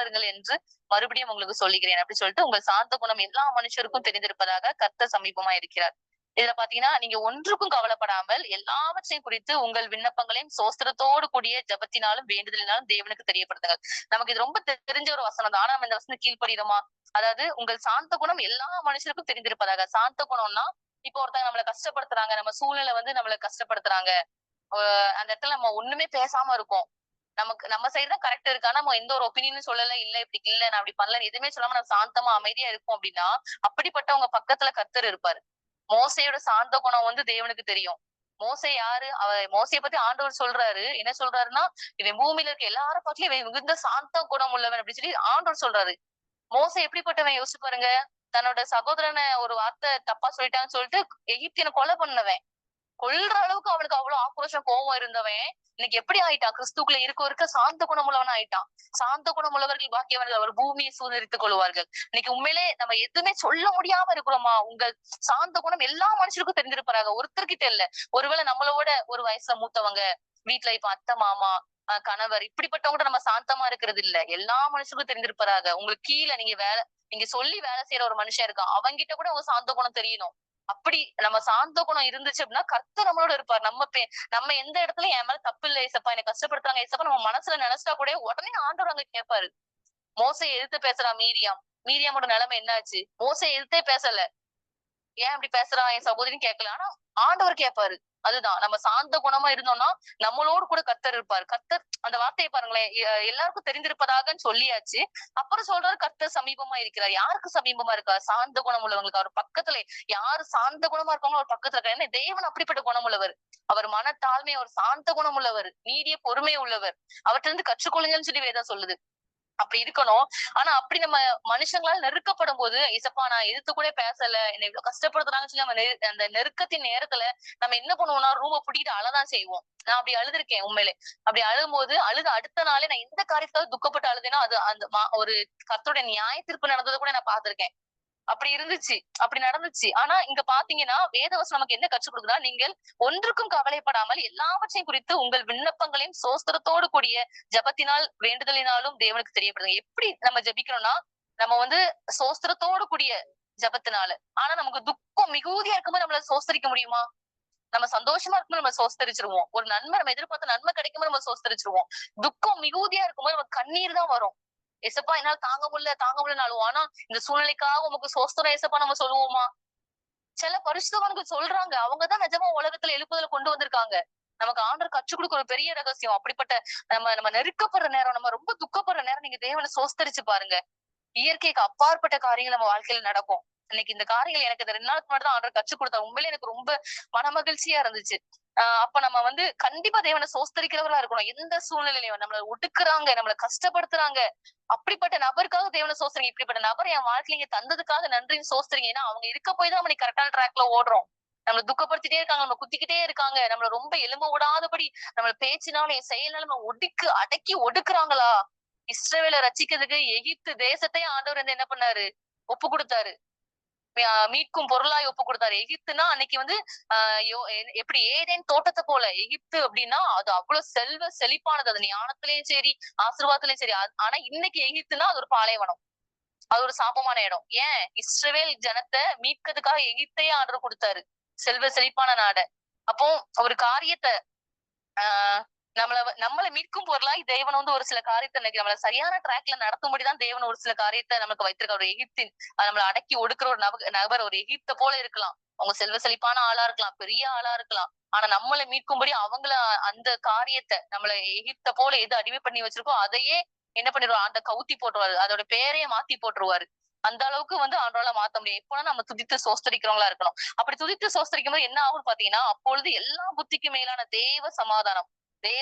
இருங்கள் என்று மறுபடியும் உங்களுக்கு சொல்லுகிறேன் அப்படி சொல்லிட்டு, உங்கள் சாந்த குணம் எல்லா மனுஷருக்கும் தெரிந்திருப்பதாக கர்த்தர் சமீபமா இருக்கிறார். இதுல பாத்தீங்கன்னா, நீங்க ஒன்றுக்கும் கவலைப்படாமல் எல்லாவற்றையும் குறித்து உங்கள் விண்ணப்பங்களையும் சோஸ்திரத்தோடு கூடிய ஜபத்தினாலும் வேண்டுதலினாலும் தேவனுக்கு தெரியப்படுத்துங்கள். நமக்கு இது ரொம்ப தெரிஞ்ச ஒரு வசனம் தான். ஆனா நம்ம இந்த வசனம் கீழ்ப்படிறோமா? அதாவது உங்கள் சாந்த குணம் எல்லா மனுஷருக்கும் தெரிந்திருப்பதாக. சாந்த குணம்னா, இப்போ ஒருத்தங்க நம்மளை கஷ்டப்படுத்துறாங்க, நம்ம சூழ்நிலை வந்து நம்மளை கஷ்டப்படுத்துறாங்க, அந்த இடத்துல நம்ம ஒண்ணுமே பேசாம இருக்கோம். நம்ம சைடு தான் கரெக்ட் இருக்கு, ஆனா நம்ம எந்த ஒரு ஒப்பீனியனும் சொல்லல, இல்ல இப்படி இல்ல நான் அப்படி பண்ணல எதுவுமே சொல்லாம நம்ம சாந்தமா அமைதியா இருக்கும் அப்படின்னா, அப்படிப்பட்டவங்க பக்கத்துல கர்த்தர் இருப்பாரு. மோசையோட சாந்த குணம் வந்து தேவனுக்கு தெரியும். மோசே யாரு? மோசைய பத்தி ஆண்டவர் சொல்றாரு. என்ன சொல்றாருன்னா, இவன் பூமியில இருக்க எல்லாரும் பக்கத்துலயும் இவன் மிகுந்த சாந்த குணம் உள்ளவன் அப்படின்னு சொல்லி ஆண்டவர் சொல்றாரு. மோசே எப்படிப்பட்டவன் யோசிச்சு பாருங்க. தன்னோட சகோதரனை ஒரு வார்த்தை தப்பா சொல்லிட்டான்னு சொல்லிட்டு எகிப்தியனை கொலை பண்ணவன். கொல்ற அளவுக்கு அவனுக்கு அவ்வளவு ஆக்ரோஷம் கோவம் இருந்தவன் இன்னைக்கு எப்படி ஆயிட்டான்? கிறிஸ்துக்குள்ள இருக்க சாந்த குணமுள்ளவன் ஆயிட்டான். சாந்த குணமுள்ளவர்கள் பாக்கியவர்கள், அவர் பூமியை சுதந்திரித்துக் கொள்வார்கள். இன்னைக்கு உண்மையிலே நம்ம எதுவுமே சொல்ல முடியாம இருக்கிறோமா? உங்கள் சாந்த குணம் எல்லா மனுஷருக்கும் தெரிஞ்சிருப்பாங்க, ஒருத்தர்கிட்ட இல்ல. ஒருவேளை நம்மளோட ஒரு வயசுல மூத்தவங்க, வீட்டுல இப்ப அத்தை மாமா, கணவர், இப்படிப்பட்டவங்க நம்ம சாந்தமா இருக்கிறது இல்ல. எல்லா மனுஷருக்கும் தெரிஞ்சிருப்பாங்க. உங்களுக்கு கீழே நீங்க சொல்லி வேலை செய்யற ஒரு மனுஷன் இருக்கான், அவங்கிட்ட கூட உங்க சாந்த குணம் தெரியணும். அப்படி நம்ம சாந்த குணம் இருந்துச்சு அப்படின்னா கர்த்தர் நம்மளோட இருப்பார். நம்ம எந்த இடத்துல என் மேல தப்பு இல்ல ஏசப்பா, என்னை கஷ்டப்படுத்துறாங்க ஏசப்பா நம்ம மனசுல நினைச்சா கூட உடனே ஆண்டவர் அங்க கேட்பாரு. மோசையை எதிர்த்து பேசுறா மீரியாம். மீரியாமோட நிலைமை என்னாச்சு? மோசையை எதிர்த்தே பேசல. ஏன் இப்படி பேசுறா என் சகோதரின்னு கேட்கல. ஆனா ஆண்டவர் கேட்பாரு. அதுதான் நம்ம சாந்த குணமா இருந்தோம்னா நம்மளோடு கூட கர்த்தர் இருப்பாரு. கர்த்தர் அந்த வார்த்தையை பாருங்களேன், எல்லாருக்கும் தெரிந்திருப்பதாகன்னு சொல்லியாச்சு. அப்புறம் சொல்றாரு கர்த்தர் சமீபமா இருக்கிறார். யாருக்கு சமீபமா இருக்கா? சாந்த குணம் உள்ளவங்களுக்கு. அவர் பக்கத்துல யாரு சாந்த குணமா இருக்காங்களோ அவர் பக்கத்துல இருக்காரு. ஏன்னா தேவன் அப்படிப்பட்ட குணம் உள்ளவர். அவர் மனத்தாழ்மை, அவர் சாந்த குணம் உள்ளவர், நீடிய பொறுமை உள்ளவர். அவர்கிட்ட இருந்து கற்றுக்கொள்ளுங்கன்னு சொல்லி வேதம் சொல்லுது. அப்படி இருக்கணும். ஆனா அப்படி நம்ம மனுஷங்களால நெருக்கப்படும் போது, இசப்பா நான் எதிர்த்து கூட பேசல, என்னை இவ்வளவு கஷ்டப்படுத்துறாங்கன்னு சொல்லி நம்ம அந்த நெருக்கத்தின் நேரத்துல நம்ம என்ன பண்ணுவோம்னா ரூம பூட்டிக்கிட்டு அழதான் செய்வோம். நான் அப்படி அழுதுருக்கேன் உண்மையிலே. அப்படி அழும்போது அடுத்த நாளே நான் எந்த காரியத்துக்காக துக்கப்பட்டு அழுதேனோ அது அந்த ஒரு கர்த்தருடைய நியாய தீர்ப்பு நடந்ததை கூட நான் பார்த்திருக்கேன். அப்படி இருந்துச்சு, அப்படி நடந்துச்சு. ஆனா இங்க பாத்தீங்கன்னா வேதவசனம் நமக்கு என்ன கற்றுக் கொடுக்குதா, நீங்கள் ஒன்றுக்கும் கவலைப்படாமல் எல்லாவற்றையும் குறித்து உங்கள் விண்ணப்பங்களையும் சோஸ்திரத்தோடு கூடிய ஜபத்தினால் வேண்டுதலினாலும் தேவனுக்கு தெரியப்படுது. எப்படி நம்ம ஜபிக்கணும்னா, நம்ம சோஸ்திரத்தோடு கூடிய ஜபத்தினால. ஆனா நமக்கு துக்கம் மிகுதியா இருக்கும்போது நம்மளால சோஸ்தரிக்க முடியுமா? நம்ம சந்தோஷமா இருக்கும்போது நம்ம சோஸ்தரிச்சிருவோம். ஒரு நன்மை நம்ம எதிர்பார்த்த நன்மை கிடைக்கும்போது நம்ம சோஸ்தரிச்சிருவோம். துக்கம் மிகுதியா இருக்கும்போது நமக்கு கண்ணீர் தான் வரும். ஏசப்பா என்னால தாங்க முடியல அழுவோம். ஆனா இந்த சூழ்நிலைக்காக உமக்கு சோஸ்திரம் ஏசப்பா நம்ம சொல்லுவோமா? சில பரிசுத்தவான்கள் சொல்றாங்க, அவங்கதான் நிஜமா உலகத்துல எழுப்புதல கொண்டு வந்திருக்காங்க. நமக்கு ஆண்டவர் கற்றுக் கொடுக்கிற ஒரு பெரிய ரகசியம். அப்படிப்பட்ட நம்ம நெருக்கப்படுற நேரம், நம்ம ரொம்ப துக்கப்படுற நேரம் நீங்க தேவனை சோஸ்தரிச்சு பாருங்க. இயற்கைக்கு அப்பாற்பட்ட காரியங்கள் நம்ம வாழ்க்கையில நடக்கும். இன்னைக்கு இந்த காரியங்கள் எனக்கு இந்த 2 நாளுக்கு முன்னாடி தான் ஆண்டவர் கற்றுக் கொடுத்தா. உண்மையிலே எனக்கு ரொம்ப மனமகிழ்ச்சியா இருந்துச்சு. அப்ப நம்ம கண்டிப்பா தேவனை சோஸ்தரிக்கிறவர்களா இருக்கணும். எந்த சூழ்நிலையிலையும் நம்மள ஒடுக்குறாங்க, நம்மள கஷ்டப்படுத்துறாங்க, அப்படிப்பட்ட நபருக்காக தேவனை சோஸ்தரிங்க. இப்படிப்பட்ட நபர் என் வாழ்க்கையில நீங்க தந்ததுக்காக நன்றின்னு சோஸ்தரிங்க. ஏன்னா அவங்க இருக்க போய் தான் நம்ம கரெக்டான ட்ராக்ல ஓடுறோம். நம்மள துக்கப்படுத்திட்டே இருக்காங்க, நம்ம குத்திக்கிட்டே இருக்காங்க, நம்மள ரொம்ப எலும்ப விடாதபடி நம்மள பேச்சினாலும் என் செயல்னாலும் நம்ம அடக்கி ஒடுக்குறாங்களா? இஸ்ரவேலை ரட்சிக்கிறதுக்கு எகிப்து தேசத்தையே ஆண்டவர் என்ன பண்ணாரு? ஒப்பு கொடுத்தாரு. மீட்கும் பொருளாய் ஒப்பு கொடுத்தாரு. எகிப்துனா அன்னைக்கு எப்படி ஏதேன் தோட்டத்தை போல எகிப்து அப்படின்னா அது அவ்வளவு செல்வ செழிப்பானது. அது ஞானத்திலயும் சரி, ஆசீர்வாதத்திலயும் சரி. ஆனா இன்னைக்கு எகிப்துனா அது ஒரு பாலைவனம், அது ஒரு சாபமான இடம். ஏன்? இஸ்ரவேல் ஜனத்தை மீட்கிறதுக்காக எகிப்தையே ஆர்டர் கொடுத்தாரு, செல்வ செழிப்பான நாட. அப்போ ஒரு காரியத்தை ஆஹ் நம்மளை மீட்கும் பொருளாய் தேவன் ஒரு சில காரியத்தை இன்னைக்கு நம்மள சரியான ட்ராக்ல நடத்தும்படிதான் தேவன் ஒரு சில காரியத்தை நமக்கு வைத்திருக்க. ஒரு எகிப்தின் நம்மளை அடக்கி ஒடுக்குற ஒரு நபர் ஒரு எகிப்த போல இருக்கலாம். அவங்க செல்வ செழிப்பான ஆளா இருக்கலாம், பெரிய ஆளா இருக்கலாம். ஆனா நம்மளை மீட்கும்படி அந்த காரியத்தை நம்மளை எகிப்த போல எது அடிமை பண்ணி வச்சிருக்கோ அதையே என்ன பண்ணிடுவாரு? அந்த கவுத்தி போட்டுருவாரு, அதோட பேரையே மாத்தி போட்டுருவாரு. அந்த அளவுக்கு ஆண்டவரால மாத்த முடியும். எப்போனா நம்ம துதித்து சோஸ்தரிக்கிறவங்களா இருக்கணும். அப்படி துதித்து சோஸ்தரிக்கும் போது என்ன ஆகும்னு பாத்தீங்கன்னா, அப்பொழுது எல்லா புத்திக்கு மேலான தேவ சமாதானம்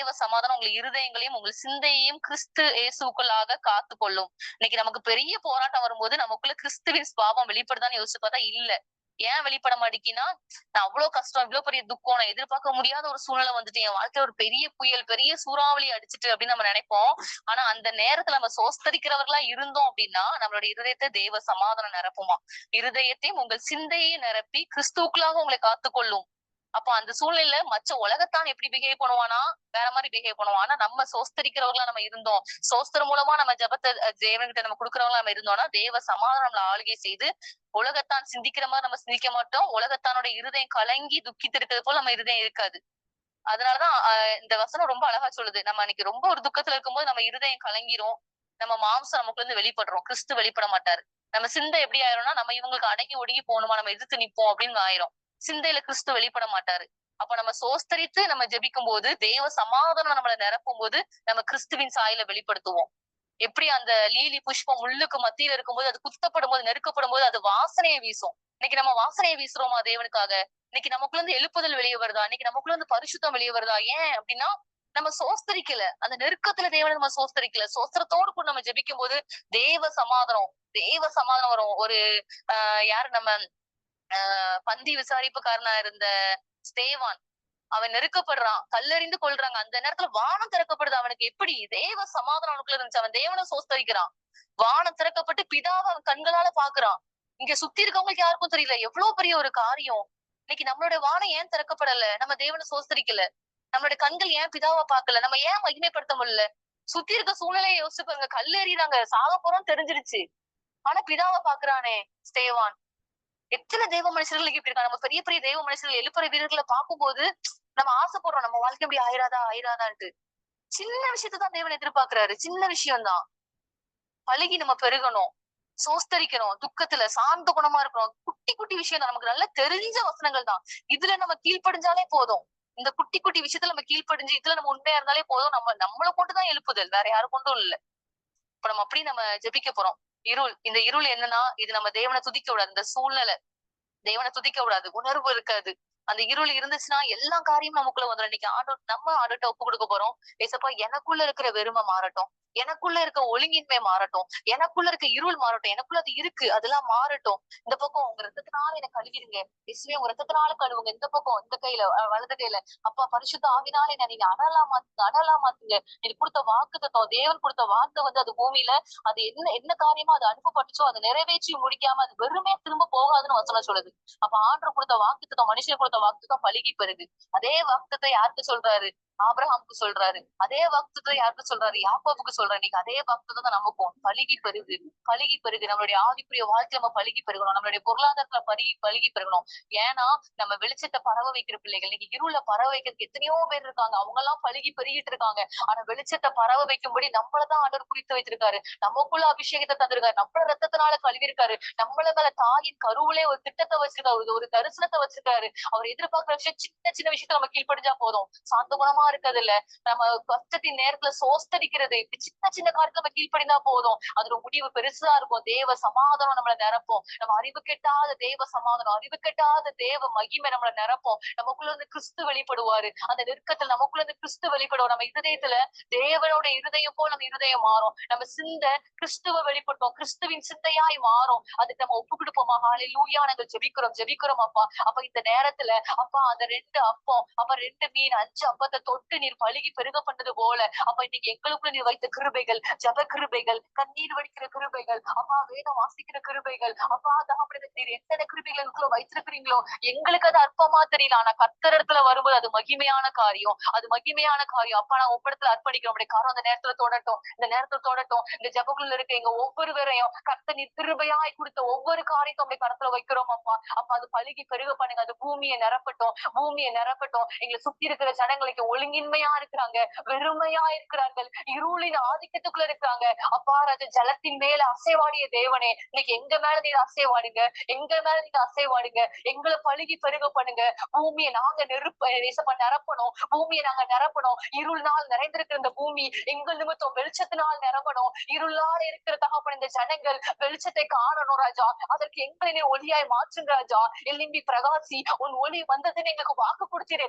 உங்கள் இருதயங்களையும் உங்கள் சிந்தையையும் கிறிஸ்து இயேசுக்குள்ளாக காத்து கொள்ளும். இன்னைக்கு நமக்கு பெரிய போராட்டம் வரும்போது நமக்குள்ள கிறிஸ்துவின் சுபாவம் வெளிப்படுதான்னு யோசிச்சு பார்த்தா இல்ல. ஏன் வெளிப்பட மாட்டேங்கினா, நான் அவ்வளவு கஷ்டம், இவ்வளவு பெரிய துக்கம், நான் எதிர்பார்க்க முடியாத ஒரு சூழ்நிலை வந்துட்டு என் வாழ்க்கையில ஒரு பெரிய புயல், பெரிய சூறாவளி அடிச்சுட்டு அப்படின்னு நம்ம நினைப்போம். ஆனா அந்த நேரத்துல நம்ம சோஸ்தரிக்கிறவர்களா இருந்தோம் அப்படின்னா நம்மளோட இருதயத்தை தேவ சமாதானம் நிரப்புமா. இருதயத்தையும் உங்கள் சிந்தையை நிரப்பி கிறிஸ்துவுக்குள்ளாக உங்களை காத்துக்கொள்ளும். அப்போ அந்த சூழ்நிலையில மற்ற உலகத்தான் எப்படி பிஹேவ் பண்ணுவானா வேற மாதிரி பிஹேவ் பண்ணுவான். ஆனா நம்ம சோஸ்தரிக்கிறவங்களா நம்ம இருந்தோம், சோஸ்திரம் மூலமா நம்ம ஜபத்தை தேவன்கிட்ட நம்ம கொடுக்கறவங்களா நம்ம இருந்தோம்னா தேவ சமாதானம் நம்மள ஆளுகை செய்து உலகத்தான் சிந்திக்கிற மாதிரி நம்ம சிந்திக்க மாட்டோம். உலகத்தானோட இருதயம் கலங்கி துக்கித்திருக்கிறது போல நம்ம இருதயம் இருக்காது. அதனாலதான் இந்த வசனம் ரொம்ப அழகா சொல்லுது. நம்ம அன்னைக்கு ரொம்ப ஒரு துக்கத்துல இருக்கும்போது நம்ம இருதயம் கலங்கிரும், நம்ம மாம்சம் நமக்குள்ள இருந்து வெளிப்படுறோம், கிறிஸ்து வெளிப்பட மாட்டாரு. நம்ம சிந்தை எப்படி ஆயிரும்னா, நம்ம இவங்களுக்கு அடங்கி ஒடுங்கி போகணுமா, நம்ம எதிர்த்து நிப்போம் அப்படின்னு ஆயிரும். சிந்தையில கிறிஸ்து வெளிப்பட மாட்டாரு. அப்ப நம்ம சோஸ்தரித்து நம்ம ஜெபிக்கும் போது தேவ சமாதானம் நம்மளை நிரப்பும் போது நம்ம கிறிஸ்துவின் சாயல வெளிப்படுத்துவோம். எப்படி அந்த லீலி புஷ்பம் முள்ளுக்கு மத்தியில இருக்கும்போது அது குத்தப்படும் போது நெருக்கப்படும் போது அது வாசனையை வீசும். இன்னைக்கு நம்ம வாசனையை வீசுறோமா தேவனுக்காக? இன்னைக்கு நமக்குள்ள இருந்து எழுப்புதல் வெளியே வருதா? இன்னைக்கு நமக்குள்ள இருந்து பரிசுத்தம் வெளியே வருதா? ஏன் அப்படின்னா நம்ம சோஸ்தரிக்கல. அந்த நெருக்கத்துல தேவனை நம்ம சோஸ்தரிக்கல. சோஸ்திரத்தோடு கூட நம்ம ஜெபிக்கும் போது தேவ சமாதானம் வரும். ஒரு யாரு நம்ம பந்தி விசாரிப்புக்காரனா இருந்த ஸ்தேவான், அவன் நெருக்கப்படுறான், கல்லெறிந்து கொள்றாங்க. அந்த நேரத்துல வானம் திறக்கப்படுது அவனுக்கு. எப்படி தேவ சமாதானம் அவனுக்குள்ள இருந்துச்சு. அவன் தேவனை சோஸ்தரிக்கிறான். வானம் திறக்கப்பட்டு பிதாவை அவன் கண்களால பாக்குறான். இங்க சுத்தி இருக்கவங்களுக்கு யாருக்கும் தெரியல. எவ்வளவு பெரிய ஒரு காரியம். இன்னைக்கு நம்மளுடைய வானம் ஏன் திறக்கப்படல? நம்ம தேவனை சோஸ்தரிக்கல. நம்மளுடைய கண்கள் ஏன் பிதாவை பார்க்கல? நம்ம ஏன் மகிமைப்படுத்த முடியல? சுத்தி இருக்க சூழ்நிலையை யோசிச்சு பாருங்க. கல்லெறிறாங்க, சாக போறோம் தெரிஞ்சிருச்சு. ஆனா பிதாவை பாக்குறானே ஸ்தேவான். எத்தனை தெய்வ மனுஷர்கள் இப்படி இருக்காங்க. நம்ம பெரிய பெரிய தெய்வ மனுஷர்கள் எழுப்புற வீரர்களை பார்க்கும்போது நம்ம ஆசைப்படுறோம், நம்ம வாழ்க்கை இப்படி ஆயிராதான்ட்டு. சின்ன விஷயத்தான் தேவன் எதிர்பார்க்கிறாரு. சின்ன விஷயம் தான். பழகி நம்ம பெருகணும், சோஸ்தரிக்கணும், துக்கத்துல சாந்த குணமா இருக்கணும். குட்டி குட்டி விஷயம் தான், நமக்கு நல்லா தெரிஞ்ச வசனங்கள் தான். இதுல நம்ம கீழ்ப்படிஞ்சாலே போதும். இந்த குட்டி குட்டி விஷயத்துல நம்ம கீழ்ப்படிஞ்சு இதுல நம்ம உண்மையா இருந்தாலே போதும். நம்மளை கொண்டுதான் எழுப்புதல், வேற யாரும் கொண்டும் இல்ல. இப்ப நம்ம அப்படி நம்ம ஜெபிக்க போறோம். இந்த இருள் என்னன்னா, இது நம்ம தேவனை துதிக்க விடாது. இந்த சூழ்நிலை தேவனை துதிக்க விடாது. உணர்வு இருக்காது. அந்த இருள் இருந்துச்சுன்னா எல்லா காரியமும் நமக்குள்ள வந்துடும். இன்னைக்கு நம்ம ஆண்டுகிட்ட ஒப்பு கொடுக்க போறோம். ஏசப்பா, எனக்குள்ள இருக்கிற வெறுமை மாறட்டும், எனக்குள்ள இருக்க ஒழுங்கின்மை மாறட்டும், எனக்குள்ள இருக்க இருள் மாறட்டும். எனக்குள்ள அது இருக்கு, அதெல்லாம் மாறட்டும். இந்த பக்கம் உங்க ரத்தத்தினால எனக்கு கழுவிடுங்க. இயேசுவே, உங்க ரத்தத்தினால கழுவுங்க. இந்த பக்கம் இந்த கையில வலது கையில அப்பா பரிசுத்த ஆவினால என்ன நீங்க அடலா மாத்துங்க. நீங்க கொடுத்த வாக்குத்தத்தம், தேவன் கொடுத்த வார்த்தை வந்து அது பூமியில அது என்ன காரியமா அது அனுப்பப்பட்டுச்சோ அதை நிறைவேற்றி முடிக்காம அது வெறுமே திரும்ப போகாதுன்னு வசனம் சொல்லுது. அப்ப ஆண்டவர் கொடுத்த வாக்குத்தத்தம், மனுஷன் கொடுத்த வாக்குத்தத்தம் பழுகி பெறுது. அதே வாக்குத்தத்தை யாருக்கு சொல்றாரு? ஆபிரகாமுக்கு சொல்றாரு. அதே வாக்குத்தத்தை யாருக்கு சொல்றாரு? யாக்கோபுக்கு சொல்றாரு. இன்னைக்கு அதே வாக்குத்தத்தை தான் நமக்கும். பழுகி பெருகு. நம்மளுடைய ஆவிக்குரிய வாழ்க்கை நம்ம பழுகி பெருகணும். நம்மளுடைய பொருளாதாரத்துல பழுகி பெருகணும். ஏன்னா நம்ம வெளிச்சத்தை பரவ வைக்கிற பிள்ளைகள். இன்னைக்கு இருள பரவ வைக்கிறதுக்கு எத்தனையோ பேர் இருக்காங்க. அவங்க எல்லாம் பழுகி பெருகிட்டு இருக்காங்க. ஆனா வெளிச்சத்தை பரவ வைக்கும்படி நம்மளதான் ஆண்டவர் குறித்து வச்சிருக்காரு. நமக்குள்ள அபிஷேகத்தை தந்திருக்காரு. நம்மள ரத்தத்தினால கழுவி இருக்காரு. நம்மள மேல தாயின் கருவிலே ஒரு திட்டத்தை வச்சிருக்காரு, ஒரு தரிசனத்தை வச்சிருக்காரு. அவர் எதிர்பார்க்கிற விஷயம் சின்ன சின்ன விஷயத்த நம்ம கீழ்ப்படிஞ்சா போதும். சாந்த குணமா இருக்கிறது இல்ல, நம்ம கஷ்டத்தின் நேரத்துல சோஸ்தரிக்கிறது, இப்படி சின்ன சின்ன காரியத்துல நம்ம கீழ்ப்படிந்தா போதும். அதோட முடிவு பெருசா இருக்கும். தேவ சமாதானம் நம்மள நிரப்போம். நம்ம அறிவு கெட்டாத தேவ சமாதானம், அறிவு கெட்டாத தேவ மகிமை நம்மள நிரப்போம். நமக்குள்ள இருந்து கிறிஸ்து வெளிப்படுவாரு. அந்த நெருக்கத்துல நமக்குள்ள இருந்து கிறிஸ்து வெளிப்படுவோம். நம்ம இருதயத்துல தேவனோட இருதயம் போல நம்ம இருதயம் மாறும். நம்ம சிந்த கிறிஸ்துவ வெளிப்படுத்தும். கிறிஸ்துவின் சிந்தையாய் மாறும். அதுக்கு நம்ம ஒப்பு கொடுப்போமா? ஹல்லேலூயா, நாங்கள் ஜெபிக்கிறோம் அப்பா. அப்ப இந்த நேரத்துல அப்பா அந்த 2 அப்பம், அப்ப 2 மீன் 5 அப்பத்தை தொட்டு நீர் பழுகி பெருக பண்ணது போல அப்ப இன்னைக்கு எங்களுக்குள்ள நீர் வைத்த கிருபைகள், ஜப கிருபைகள், கண்ணீர் வடிக்கிற கிருபைகள், அப்பா வேதம் வாசிக்கிற கிருபைகள், அப்பா நீர் எத்தனை கிருபைகள் எங்களுக்குள்ள வைத்திருக்கிறீங்களோ எங்களுக்கு அது அற்பமா தெரியல. ஆனா கர்த்தர் இடத்துல வரும்போது அது மகிமையான காரியம். அப்பா நான் ஒப்படத்துல அர்ப்பணிக்கிறோம். அப்படி காரம் அந்த நேரத்துல தொடட்டும். இந்த ஜபக்குள்ள இருக்க எங்க ஒவ்வொருவரையும் கர்த்தர் நீர் கிருபையாய் கொடுத்த ஒவ்வொரு காரியத்தையும் அப்படி கருத்துல வைக்கிறோம் அப்பா. அப்ப அது பழுகி பெருக பண்ணுங்க. அது பூமியை நிரப்பட்டும். எங்களை சுத்தி இருக்கிற ஜனங்களுக்கு ஒழுங்கின்மையா இருக்கிறாங்க, வெறுமையா இருக்கிறார்கள், இருளின் ஆதிக்கத்துக்குள்ள இருக்கிறாங்க. அப்பா ராஜா, ஜலத்தின் மேல அசைவாடிய தேவனே, இன்னைக்கு எங்க மேல நீங்க அசைவாடுங்க, எங்களை பழுகி பெருக பண்ணுங்க. பூமியை நாங்க நிரப்பணும். இருள் நாள் நிறைந்திருக்கிற இந்த பூமி எங்கள் நிமித்தம் வெளிச்சத்தினால் நிரம்பணும். இருளால் இருக்கிற தகப்பன் இந்த ஜனங்கள் வெளிச்சத்தை காணணும் ராஜா. அதற்கு எங்களை ஒளியாய் மாற்றுங்க ராஜா. எலும்பி பிரகாசி, உன் ஒளி வந்ததுன்னு எங்களுக்கு வாக்கு கொடுத்தீரே.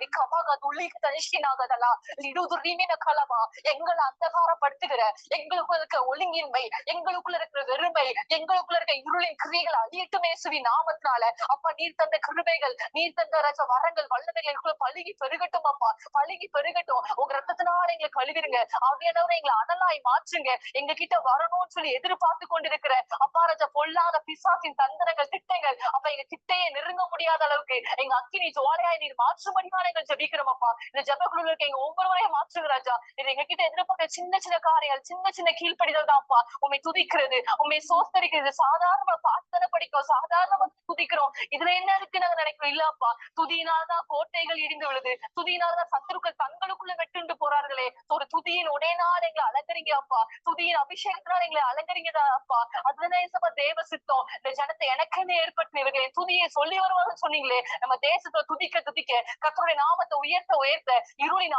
எங்களை அந்தகாரப்படுத்துகிற, எங்களுக்குள்ள இருக்க ஒழுங்கின்மை, எங்களுக்குள்ள இருக்கிற வெறுமை, எங்களுக்குள்ள இருக்க இருளின் கிரியைகள் அழியட்டுமே சுவி நாமத்தினால. அப்பா நீர் தந்த கிருபைகள், நீர் தந்த ராஜா வரங்கள், வல்லமைகள் எங்களுக்குள்ள பழுகி பெருகட்டும் அப்பா. பழுகி பெருகட்டும். உங்க ரத்தத்தினால எங்களை கழுவிடுங்க. ஆவியானவரை எங்களை அனலாய் மாற்றுங்க. எங்க கிட்ட வரணும்னு சொல்லி எதிர்பார்த்து கொண்டிருக்கிற அப்பா ராஜா பொல்லாத பிசாசின் தந்திரங்கள், திட்டங்கள் அப்ப எங்க கிட்டையே நெருங்க முடியாத அளவுக்கு எங்க அக்கினி ஜுவாலையாய் நீர் மாற்றும்படியான எங்கள் ஜெபிக்கிறோம் அப்பா. இந்த ஜெபக்குள்ள இருக்க எங்க ஒவ்வொருவரையும் மாற்றுங்க ராஜா. இது எங்க கிட்ட எதிர்பார்க்க சின்ன சின்ன காரியங்கள், சின்ன சின்ன கீழ்ப்படிதல் தான் அப்பா. உண்மை துதிக்கிறது, உண்மை சோஸ்தரிக்கிறது சாதாரண பிரார்த்தனை படிக்கிறோம், சாதாரணமா துதிக்கிறோம். இதுல என்ன இருக்கு நாங்க நினைக்கிறோம்? இல்லப்பா, துதியினால்தான் கோட்டைகள் இடிந்து விழுது, துதியினால்தான் சத்துருக்கள் தங்களுக்குள்ள வெட்டுண்டு போறார்களே. ஒரு துதியின் உடைய நாள் எங்களை அலங்கரிங்க அப்பா. துதியின் அபிஷேகத்தினால் எங்களை அலங்கரிங்கதா அப்பா. அதுதான் தேவ சித்தம். இந்த ஜனத்தை எனக்குன்னு ஏற்பட்டு சொன்னீங்களே, துதியை சொல்லி வருவாங்க சொன்னீங்களே. நம்ம தேசத்துல துதிக்க துதிக்க கர்த்தருடைய நாமத்தை உயர்த்த உயர்த்த இருளின்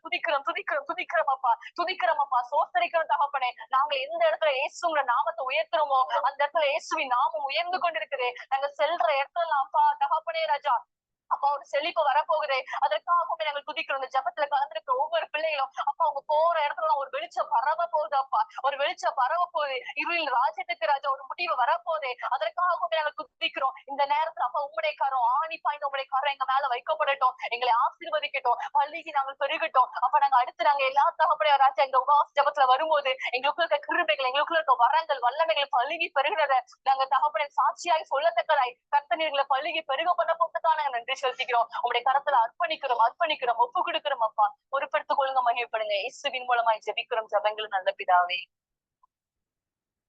துதிக்கிறோம் துதிக்கிறோம் துதிக்கிறோம் அப்பா, துதிக்கிறோம் அப்பா, சோத்தரிக்கிறோம் தகப்பனே. நாங்க எந்த இடத்துல இயேசுங்கிற நாமத்தை உயர்த்துறோமோ அந்த இடத்துல இயேசுவின் நாமம் உயர்ந்து கொண்டிருக்குது. நாங்க செல்ற இடத்துல அப்பா தகப்பனே ராஜா, அப்பா ஒரு செழிப்பு வரப்போகுது. அதற்காகவும் நாங்கள் துதிக்கிறோம். இந்த ஜபத்துல கலந்துருக்க ஒவ்வொரு பிள்ளைகளும் அப்பா அவங்க போற இடத்துல ஒரு வெளிச்சம் பரவ போகுது அப்பா, ஒரு வெளிச்சம் பரவ போகுது. இருளின் ராஜ்யத்துக்கு ராஜா ஒரு முடிவு வரப்போகுது. அதற்காகவும் நாங்கள் துதிக்கிறோம். இந்த நேரத்துல அப்பா உம்முடைய கரம் ஆணி பாய்ந்த உம்முடைய கரம் எங்க மேல வைக்கப்படட்டும், எங்களை ஆசீர்வதிக்கட்டும், பள்ளிக்கு நாங்கள் பெருகட்டும். அப்ப நாங்க அடுத்து நாங்க எல்லா தகப்படைய ராஜா இந்த உபவாச ஜபத்துல வரும்போது எங்களுக்குள்ள இருக்க கிருபைகள், எங்களுக்குள்ள இருக்க வரங்கள், வல்லமைகளை பழுகி பெருகிறத நாங்க தகப்படைய சாட்சியாய் சொல்லத்தக்கதாய் கர்த்தனை பழுகி பெருக பண்ண போட்டுதான் நன்றி செலுத்திக்கிறோம். உங்களுடைய கரத்துல அர்ப்பணிக்கிறோம் ஒப்பு கொடுக்கிறோம் அப்பா. பொறுப்படுத்திக் கொள்ளுங்க, மகிழ்ப்படுங்க. இயேசுவின் மூலமாய் ஜெபிக்கிறோம் ஜபங்களும் நல்ல பிதாவே.